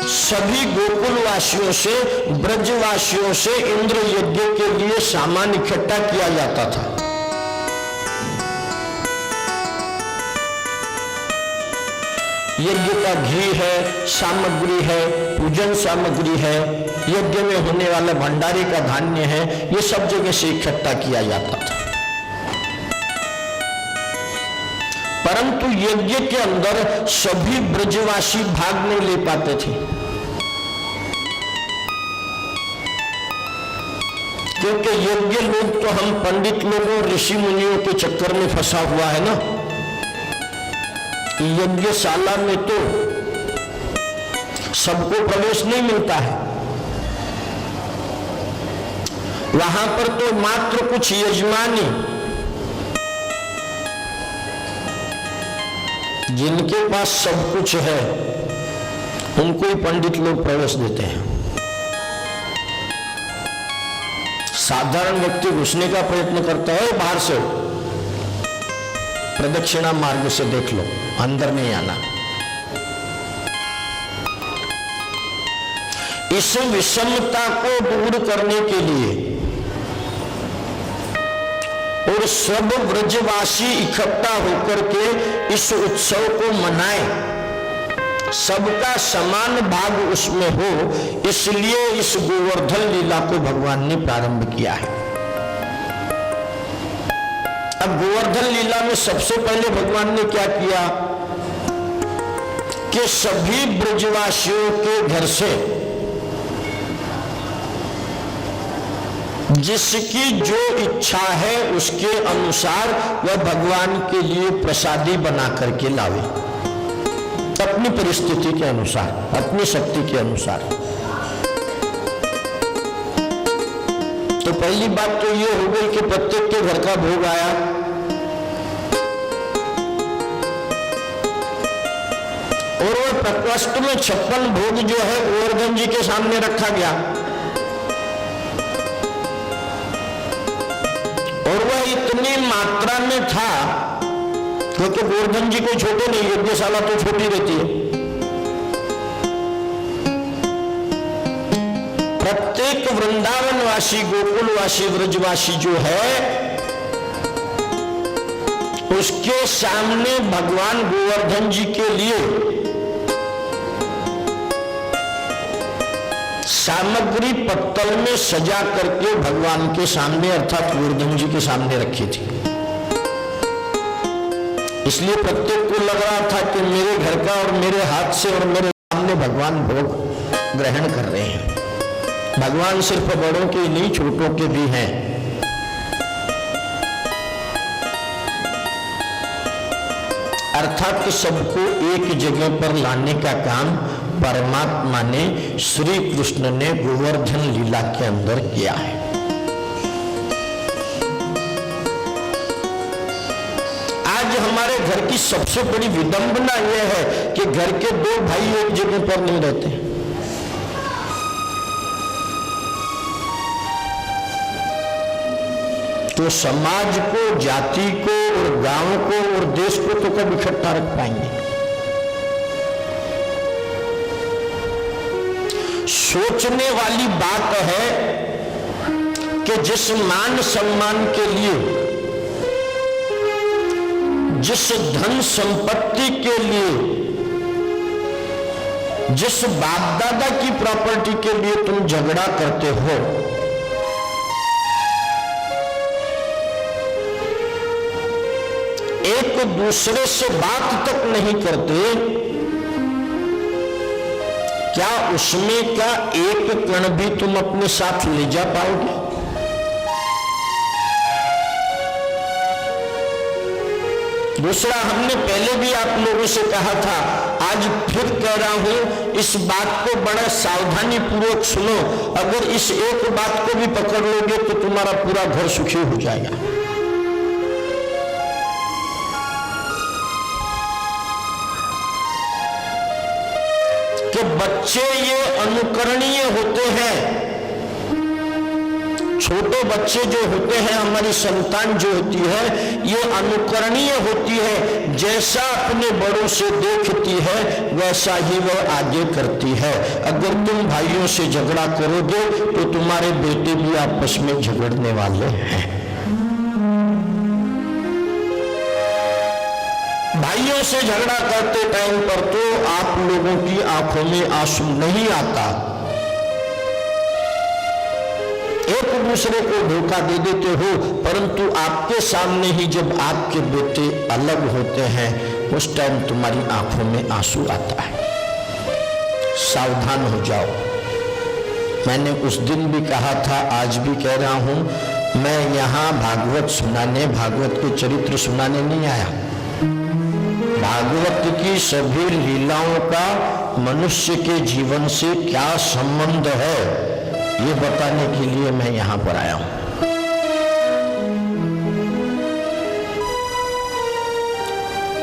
S4: सभी गोकुलवासियों से, ब्रजवासियों से इंद्र यज्ञ के लिए सामान इकट्ठा किया जाता था। यज्ञ का घी है, सामग्री है, पूजन सामग्री है, यज्ञ में होने वाला भंडारे का धान्य है, ये सब जगह से इकट्ठा किया जाता था। परंतु यज्ञ के अंदर सभी ब्रजवासी भाग नहीं ले पाते थे, क्योंकि योग्य लोग तो हम पंडित लोगों, ऋषि मुनियों के चक्कर में फंसा हुआ है ना। यज्ञशाला में तो सबको प्रवेश नहीं मिलता है, वहां पर तो मात्र कुछ यजमानी जिनके पास सब कुछ है उनको ही पंडित लोग प्रवेश देते हैं। साधारण व्यक्ति घुसने का प्रयत्न करता है बाहर से, प्रदक्षिणा मार्ग से देख लो, अंदर नहीं आना। इस विषमता को दूर करने के लिए और सब ब्रजवासी इकट्ठा होकर के इस उत्सव को मनाएं, सबका समान भाग उसमें हो, इसलिए इस गोवर्धन लीला को भगवान ने प्रारंभ किया है। अब गोवर्धन लीला में सबसे पहले भगवान ने क्या किया कि सभी ब्रजवासियों के घर से जिसकी जो इच्छा है उसके अनुसार वह भगवान के लिए प्रसादी बना करके लावे, अपनी परिस्थिति के अनुसार, अपनी शक्ति के अनुसार। तो पहली बात तो ये हो गई कि प्रत्येक के घर का भोग आया, और वह प्रकोष्ठ में 56 भोग जो है गोवर्धन जी के सामने रखा गया, और वह इतनी मात्रा में था क्योंकि गोवर्धन जी कोई छोटे नहीं, यज्ञशाला तो छोटी रहती है। प्रत्येक वृंदावनवासी, गोकुलवासी, ब्रजवासी जो है उसके सामने भगवान गोवर्धन जी के लिए सामग्री पत्तल में सजा करके भगवान के सामने अर्थात गोवर्धन जी के सामने रखी थी। इसलिए प्रत्येक को लग रहा था कि मेरे घर का और मेरे हाथ से और मेरे सामने भगवान भोग ग्रहण कर रहे हैं। भगवान सिर्फ बड़ों के नहीं, छोटों के भी हैं। अर्थात सबको एक जगह पर लाने का काम परमात्मा ने, श्री कृष्ण ने गोवर्धन लीला के अंदर किया है। आज हमारे घर की सबसे बड़ी विडंबना यह है कि घर के दो भाई एक जगह पर नहीं रहते। तो समाज को, जाति को और गांव को और देश को तो कब इकट्ठा रख पाएंगे? सोचने वाली बात है कि जिस मान सम्मान के लिए, जिस धन संपत्ति के लिए, जिस बाप दादा की प्रॉपर्टी के लिए तुम झगड़ा करते हो, एक दूसरे से बात तक नहीं करते, क्या उसमें का एक कण भी तुम अपने साथ ले जा पाओगे? दूसरा, हमने पहले भी आप लोगों से कहा था, आज फिर कह रहा हूं, इस बात को बड़ा सावधानी पूर्वक सुनो। अगर इस एक बात को भी पकड़ लोगे तो तुम्हारा पूरा घर सुखी हो जाएगा। कि बच्चे ये अनुकरणीय होते हैं। छोटे बच्चे जो होते हैं, हमारी संतान जो होती है, ये अनुकरणीय होती है। जैसा अपने बड़ों से देखती है वैसा ही वह आगे करती है। अगर तुम भाइयों से झगड़ा करोगे तो तुम्हारे बेटे भी आपस में झगड़ने वाले हैं। भाइयों से झगड़ा करते टाइम पर तो आप लोगों की आंखों में आंसू नहीं आता, एक दूसरे को धोखा दे देते हो, परंतु आपके सामने ही जब आपके बेटे अलग होते हैं उस टाइम तुम्हारी आंखों में आंसू आता है। सावधान हो जाओ। मैंने उस दिन भी कहा था, आज भी कह रहा हूं, मैं यहां भागवत सुनाने, भागवत के चरित्र सुनाने नहीं आया। भागवत की सभी लीलाओं का मनुष्य के जीवन से क्या संबंध है ये बताने के लिए मैं यहां पर आया हूं।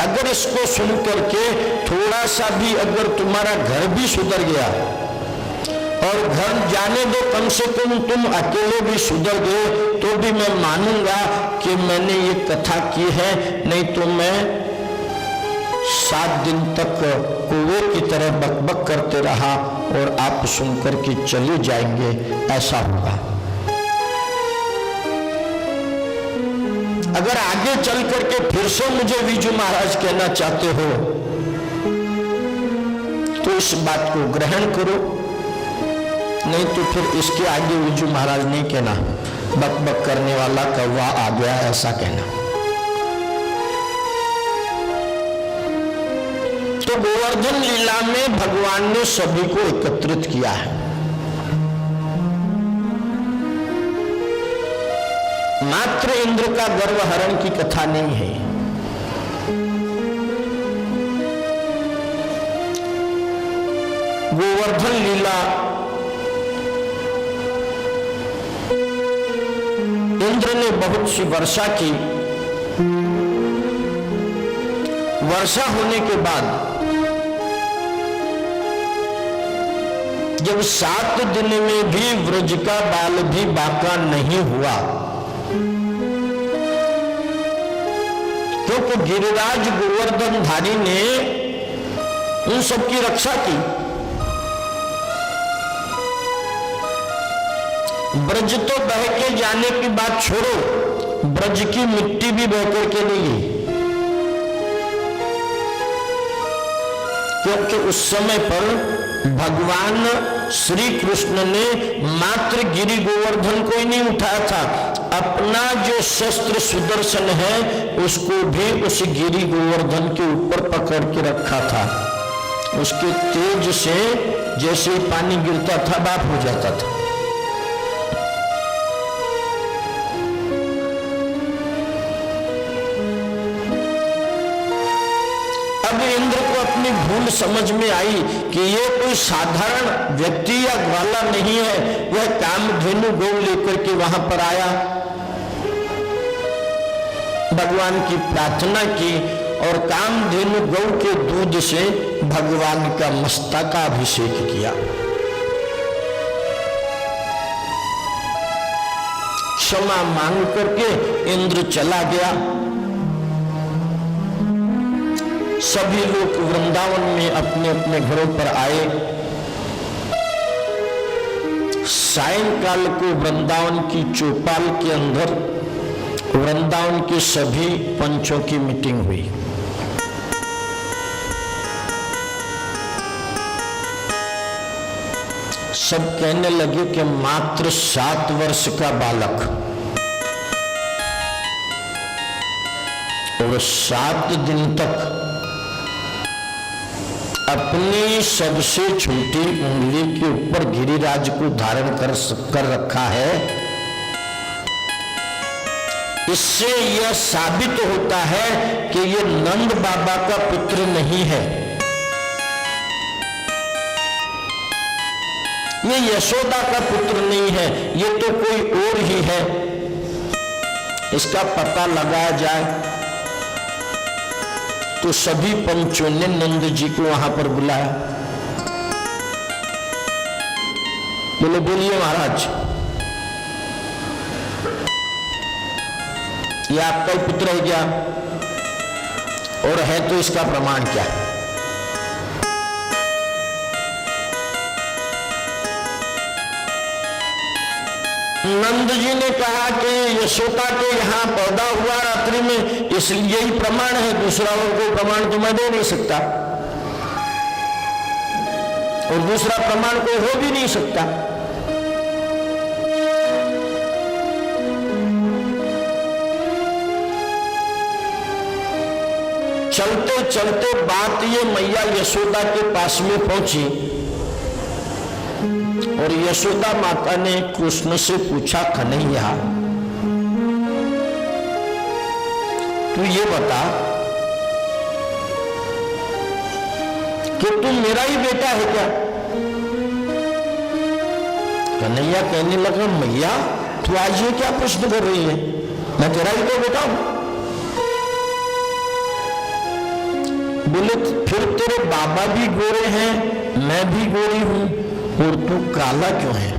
S4: अगर और इसको सुन करके थोड़ा सा भी अगर तुम्हारा घर भी सुधर गया, और घर जाने दो कम से कम तुम अकेले भी सुधर गए, तो भी मैं मानूंगा कि मैंने ये कथा की है। नहीं तो मैं 7 दिन तक कुएं की तरह बकबक करते रहा और आप सुनकर के चले जाएंगे, ऐसा होगा। अगर आगे चल करके फिर से मुझे विजू महाराज कहना चाहते हो तो इस बात को ग्रहण करो, नहीं तो फिर इसके आगे विजू महाराज नहीं कहना, बकबक करने वाला कौवा आ गया, ऐसा कहना। तो गोवर्धन लीला में भगवान ने सभी को एकत्रित किया है। मात्र इंद्र का गर्व हरण की कथा नहीं है। गोवर्धन लीला इंद्र ने बहुत सी वर्षा की। वर्षा होने के बाद जब 7 दिन में भी व्रज का बाल भी बाका नहीं हुआ, क्योंकि गिरिराज गोवर्धनधारी ने उन सबकी रक्षा की। ब्रज तो बह के जाने की बात छोड़ो, ब्रज की मिट्टी भी बह करके नहीं गई, क्योंकि उस समय पर भगवान श्री कृष्ण ने मात्र गिरि गोवर्धन को ही नहीं उठाया था, अपना जो शस्त्र सुदर्शन है उसको भी उस गिरि गोवर्धन के ऊपर पकड़ के रखा था। उसके तेज से जैसे ही पानी गिरता था बाप हो जाता था। अब इंद्र को अपनी भूल समझ में आई कि ये कोई साधारण व्यक्ति या ग्वाला नहीं है। वह कामधेनु गौ लेकर के वहां पर आया, भगवान की प्रार्थना की और कामधेनु गौ के दूध से भगवान का मस्तकाभिषेक किया। क्षमा मांग करके इंद्र चला गया। सभी लोग वृंदावन में अपने अपने घरों पर आए। सायंकाल को वृंदावन की चौपाल के अंदर वृंदावन के सभी पंचों की मीटिंग हुई। सब कहने लगे कि मात्र 7 वर्ष का बालक और 7 दिन तक अपनी सबसे छोटी उंगली के ऊपर गिरिराज को धारण कर रखा है। इससे यह साबित होता है कि ये नंद बाबा का पुत्र नहीं है, ये यशोदा का पुत्र नहीं है, ये तो कोई और ही है। इसका पता लगाया जाए। तो सभी पंचों ने नंद जी को वहां पर बुलाया। बोले बोलिए महाराज, ये आपका ही पुत्र है क्या, और है तो इसका प्रमाण क्या? नंद जी ने कहा कि यशोदा के यहाँ पैदा हुआ रात्रि में, इसलिए ही प्रमाण है, दूसरा और कोई प्रमाण तो मैं दे नहीं सकता, और दूसरा प्रमाण कोई हो भी नहीं सकता। चलते चलते बात ये मैया यशोदा के पास में पहुंची और यशोदा माता ने कृष्ण से पूछा, कन्हैया तू ये बता कि तू मेरा ही बेटा है क्या? कन्हैया कहने लगा, मैया तू आज ये क्या प्रश्न कर रही है, मैं तेरा ही तो बेटा हूं। बोले फिर तेरे बाबा भी गोरे हैं, मैं भी गोरी हूं, और तू काला क्यों है?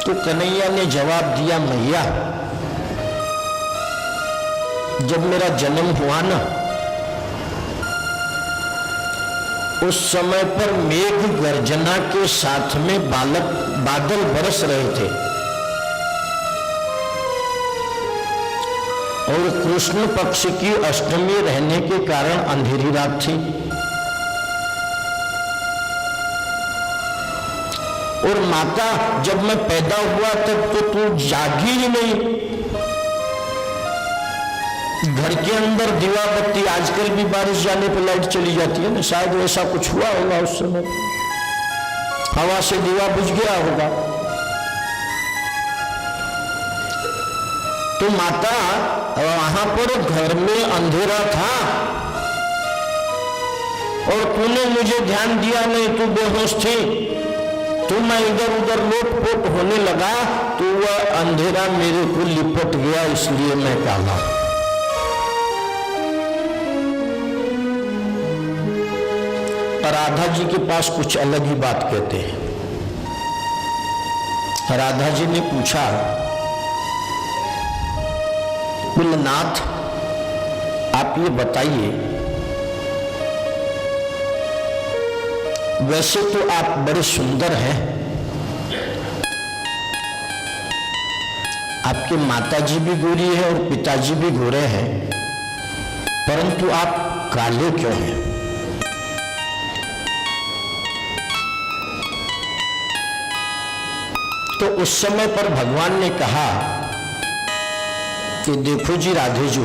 S4: तो कन्हैया ने जवाब दिया, मैया जब मेरा जन्म हुआ ना, उस समय पर मेघ गर्जना के साथ में बादल बरस रहे थे और कृष्ण पक्ष की अष्टमी रहने के कारण अंधेरी रात थी और माता जब मैं पैदा हुआ तब तो तू जागी ही नहीं। घर के अंदर दीवा बत्ती, आजकल भी बारिश जाने पर लाइट चली जाती है ना, शायद ऐसा कुछ हुआ होगा उस समय, हवा से दीवा बुझ गया होगा। तो माता वहां पर घर में अंधेरा था और तूने मुझे ध्यान दिया नहीं, तू बेहोश थी, तो मैं इधर उधर लोटपोट होने लगा तो वह अंधेरा मेरे को लिपट गया, इसलिए मैं काला। राधा जी के पास कुछ अलग ही बात कहते हैं। राधा जी ने पूछा, कुलनाथ आप ये बताइए, वैसे तो आप बड़े सुंदर हैं, आपके माताजी भी गोरी है और पिताजी भी गोरे हैं, परंतु आप काले क्यों हैं? तो उस समय पर भगवान ने कहा कि देखो जी राधे जी,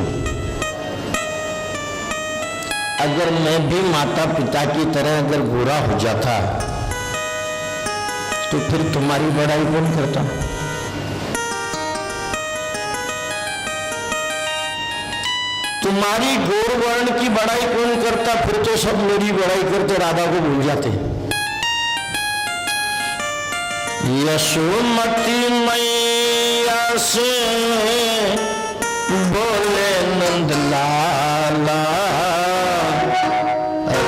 S4: अगर मैं भी माता पिता की तरह अगर गोरा हो जाता तो फिर तुम्हारी बड़ाई कौन करता? तुम्हारी गोर वर्ण की बड़ाई कौन करता? फिर तो सब मेरी बड़ाई करते, राधा को भूल जाते। यशोमती मैया से बोले नंदलाला,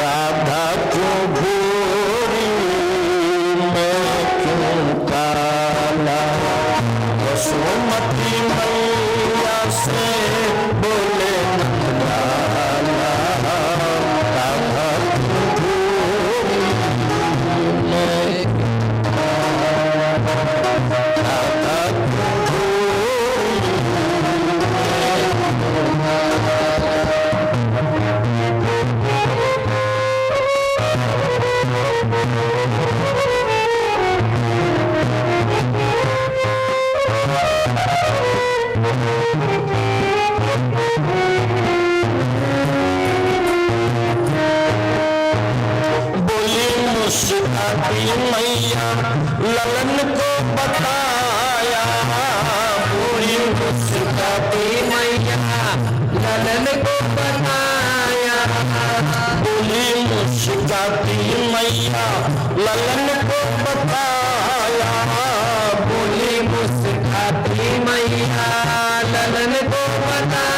S4: राधा क्यों गोरी मैं क्यों काला? यशोमती मैया से बोले नंदलाला, राधा क्यों गोरी मैं मैया ललन को बताया, पूरी मुस्काती मैया ललन को बताया, पूरी मुस्काती मैया ललन को बताया, पूरी मुस्काती मैया ललन को बताया।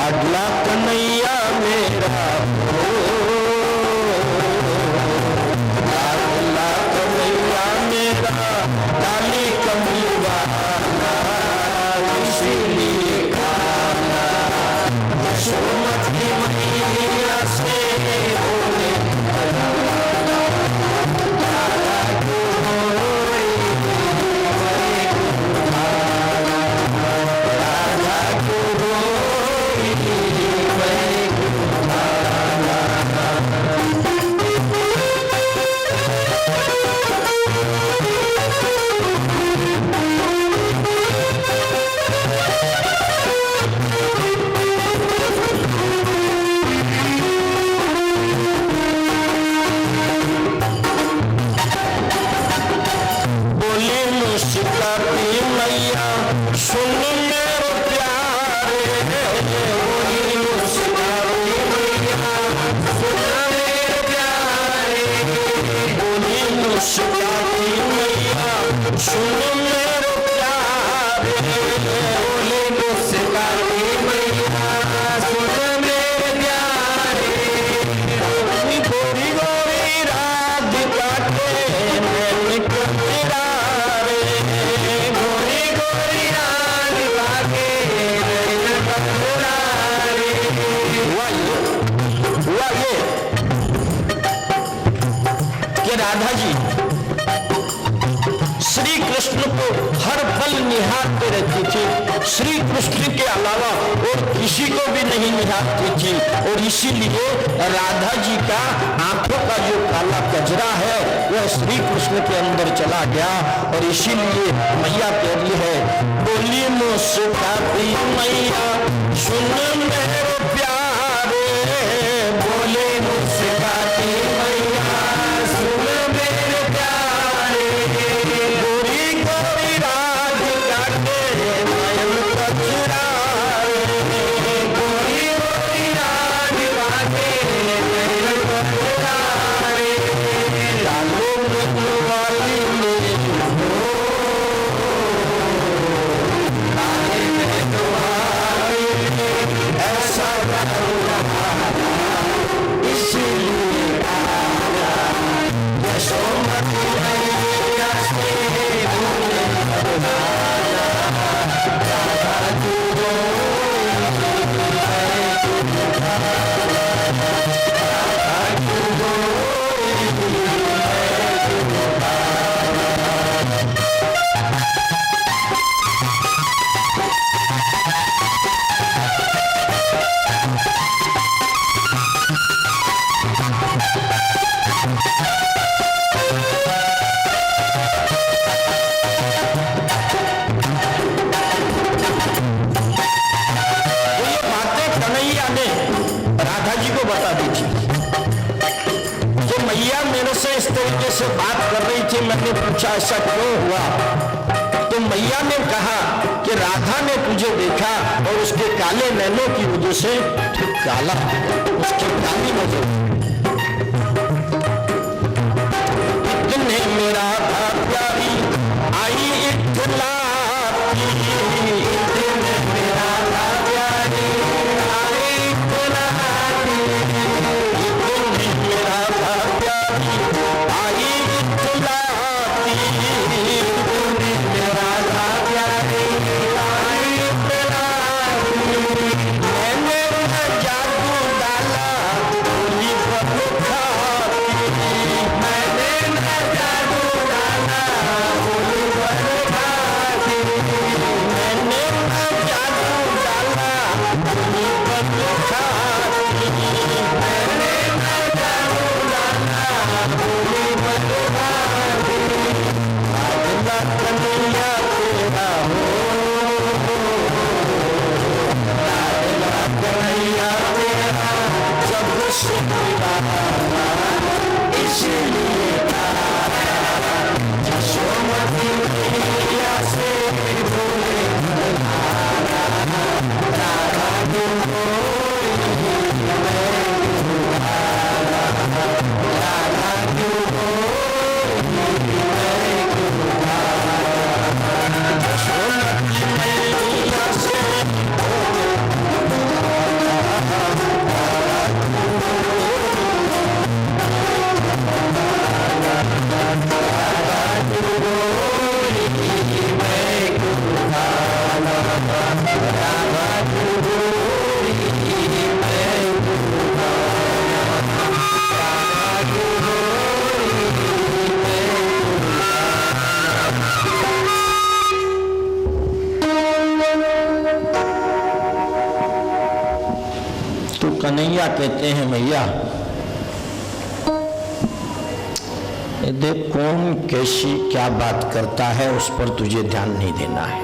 S4: अगला कन्हैया मेरा, अगला सुन मेरे प्यारे बोले मुस्काती मैया, सुन मेरे प्यारे गोरी गोरी राधिका के नैन कजरा रे, गोरी गोरी राधिका के नैन कजरा रे। हुआ ये कि राधा जी श्री कृष्ण को हर पल निहारते रहती थी, श्री कृष्ण के अलावा और किसी को भी नहीं निहारती थी। और इसीलिए राधा जी का आंखों का जो काला कजरा है वह श्री कृष्ण के अंदर चला गया। और इसीलिए मैया कह रही है बोली मुस्काती मैया, सुन मेरे प्यारे बोले मुस्काती मैया, सुन मेरे प्यारे गोरी गोरी राधिका के नयन कजरा रे, गोरी गोरी राधिका के नयन कजरा रे। डालो मृत्यु वाली मेरी हो, लाए मैं तुम्हारे ऐसा करूँगा इसलिए आया यशोमती मैया से भूले बनाया, राधा तू रोई मैं तुझे भाया, राधा तू रोई मैं तुझे भाया। तो ये बातें कन्हैया ने राधा जी को बता दी थी कि मैया मेरे से इस तरीके से बात कर रही थी। मैंने पूछा ऐसा क्यों हुआ, तो मैया ने कहा कि राधा ने तुझे देखा और उसके काले नैनों की वजह से ठीक काला उसकी काली नजर, इतने मेरा था प्यारी आई इतलाती, इतने मेरा था प्यारी आई इतलाती, इतने मेरा था प्यारी आई इतलाती, इतने मेरा था प्यारी आई इतलाती। मैंने उन्हें जादू डाला बोली पर खाती, मैंने उन्हें जादू डाला बोली पर खाती, मैंने उन्हें जादू डाला बोली पर खाती, मैंने उन्हें जादू डाला बोली पर खाती। अगला कन्हैया तेरा हो, अगला कन्हैया तेरा जब से मिला इसलिए आया यशोमती मैया से भूले बनाया, राधा तू रोई मैं तुझे भाया, राधा तू रोई मैं तुझे भाया, यशोमती मैया से भूले तो कन्हैया कहते हैं मैया ये देख कौन कैसी क्या बात करता है उस पर तुझे ध्यान नहीं देना है।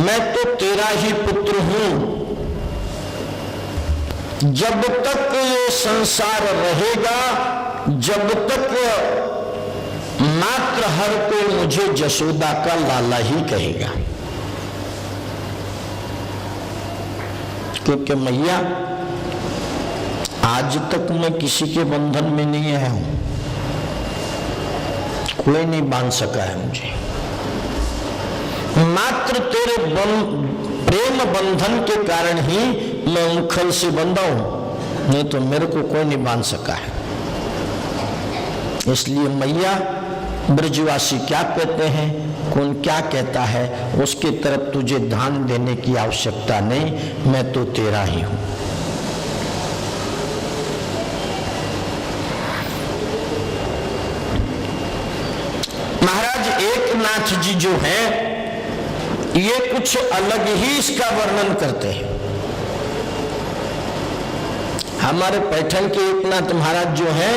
S4: मैं तो तेरा ही पुत्र हूं, जब तक ये संसार रहेगा, जब तक मात्र हर कोई मुझे जसोदा का लाला ही कहेगा। क्योंकि मैया आज तक मैं किसी के बंधन में नहीं आया हूं, कोई नहीं बांध सका है मुझे, मात्र तेरे प्रेम बंधन के कारण ही मैं उंखल से बंधा हूं, नहीं तो मेरे को कोई नहीं बांध सका है। इसलिए मैया ब्रजवासी क्या कहते हैं, कौन क्या कहता है, उसकी तरफ तुझे ध्यान देने की आवश्यकता नहीं, मैं तो तेरा ही हूं। महाराज एकनाथ जी जो हैं ये कुछ अलग ही इसका वर्णन करते हैं। हमारे पैठण के एकनाथ महाराज जो हैं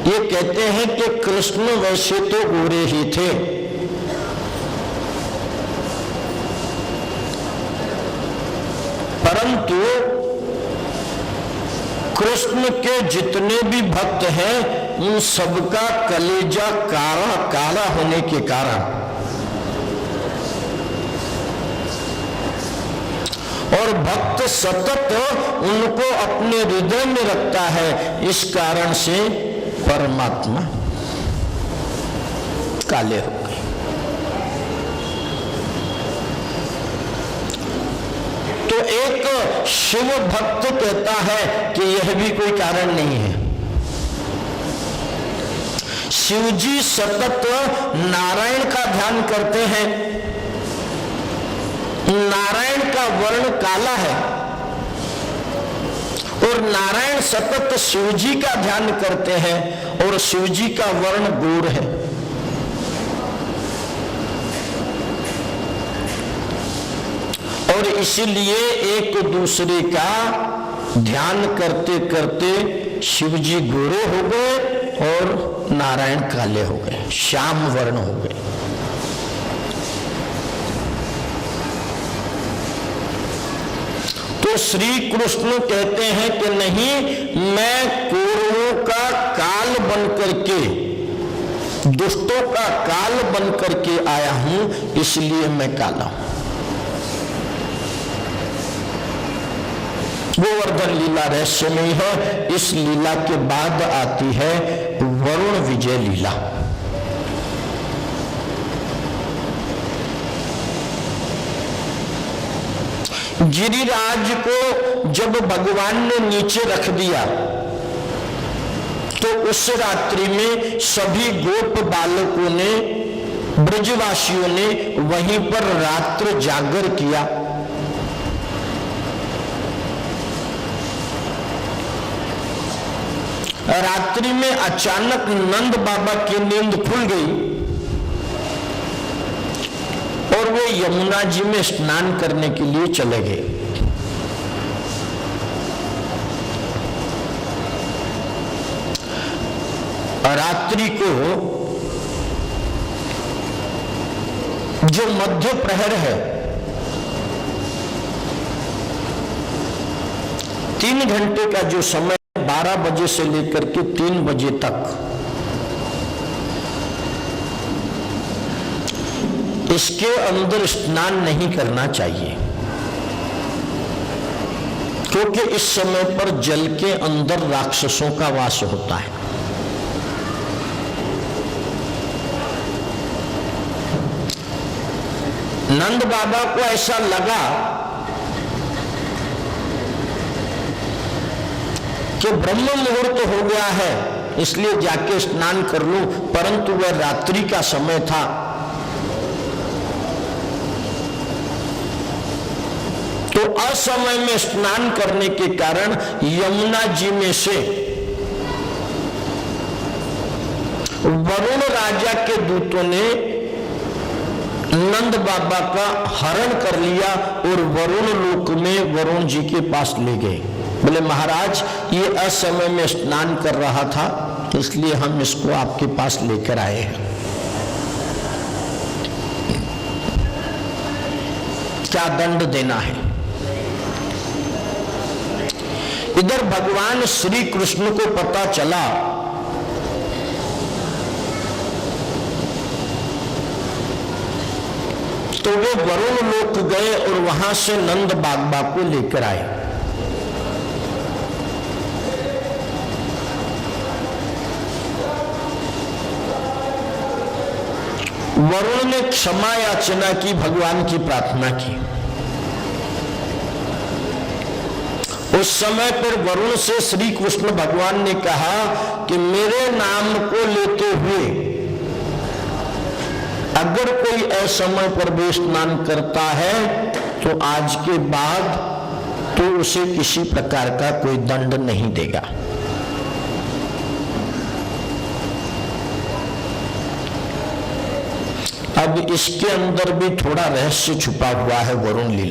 S4: ये कहते हैं कि कृष्ण वैसे तो गोरे ही थे, परंतु कृष्ण के जितने भी भक्त हैं उन सबका कलेजा काला काला होने के कारण और भक्त सतत उनको अपने हृदय में रखता है, इस कारण से परमात्मा काले हो गए। तो एक शिव भक्त कहता है कि यह भी कोई कारण नहीं है। शिव जी सतत नारायण का ध्यान करते हैं, नारायण का वर्ण काला है और नारायण सतत शिवजी का ध्यान करते हैं और शिवजी का वर्ण गोर है। और इसीलिए एक दूसरे का ध्यान करते करते शिवजी गोरे हो गए और नारायण काले हो गए, श्याम वर्ण हो गए। तो श्री कृष्ण कहते हैं कि नहीं, मैं कौरवों का काल बन करके, दुष्टों का काल बन करके आया हूं, इसलिए मैं काला हूं। गोवर्धन लीला रहस्यमयी है। इस लीला के बाद आती है वरुण विजय लीला। गिरिराज को जब भगवान ने नीचे रख दिया तो उस रात्रि में सभी गोप बालकों ने, ब्रजवासियों ने वहीं पर रात्र जागर किया। रात्रि में अचानक नंद बाबा की नींद खुल गई और वो यमुना जी में स्नान करने के लिए चले गए। रात्रि को जो मध्य प्रहर है, 3 घंटे का जो समय, 12 बजे से लेकर के 3 बजे तक, इसके अंदर स्नान नहीं करना चाहिए, क्योंकि इस समय पर जल के अंदर राक्षसों का वास होता है। नंद बाबा को ऐसा लगा कि ब्रह्म मुहूर्त हो गया है, इसलिए जाके स्नान कर लूं, परंतु वह रात्रि का समय था। तो असमय में स्नान करने के कारण यमुना जी में से वरुण राजा के दूतों ने नंद बाबा का हरण कर लिया और वरुण लोक में वरुण जी के पास ले गए। बोले महाराज, ये असमय में स्नान कर रहा था, इसलिए हम इसको आपके पास लेकर आए हैं। क्या दंड देना है? इधर भगवान श्री कृष्ण को पता चला तो वे वरुण लोक गए और वहां से नंद बाबा को लेकर आए। वरुण ने क्षमा याचना की, भगवान की प्रार्थना की। उस समय पर वरुण से श्री कृष्ण भगवान ने कहा कि मेरे नाम को लेते हुए अगर कोई असमय प्रवेश स्नान करता है तो आज के बाद तो उसे किसी प्रकार का कोई दंड नहीं देगा। अब इसके अंदर भी थोड़ा रहस्य छुपा हुआ है वरुण लीला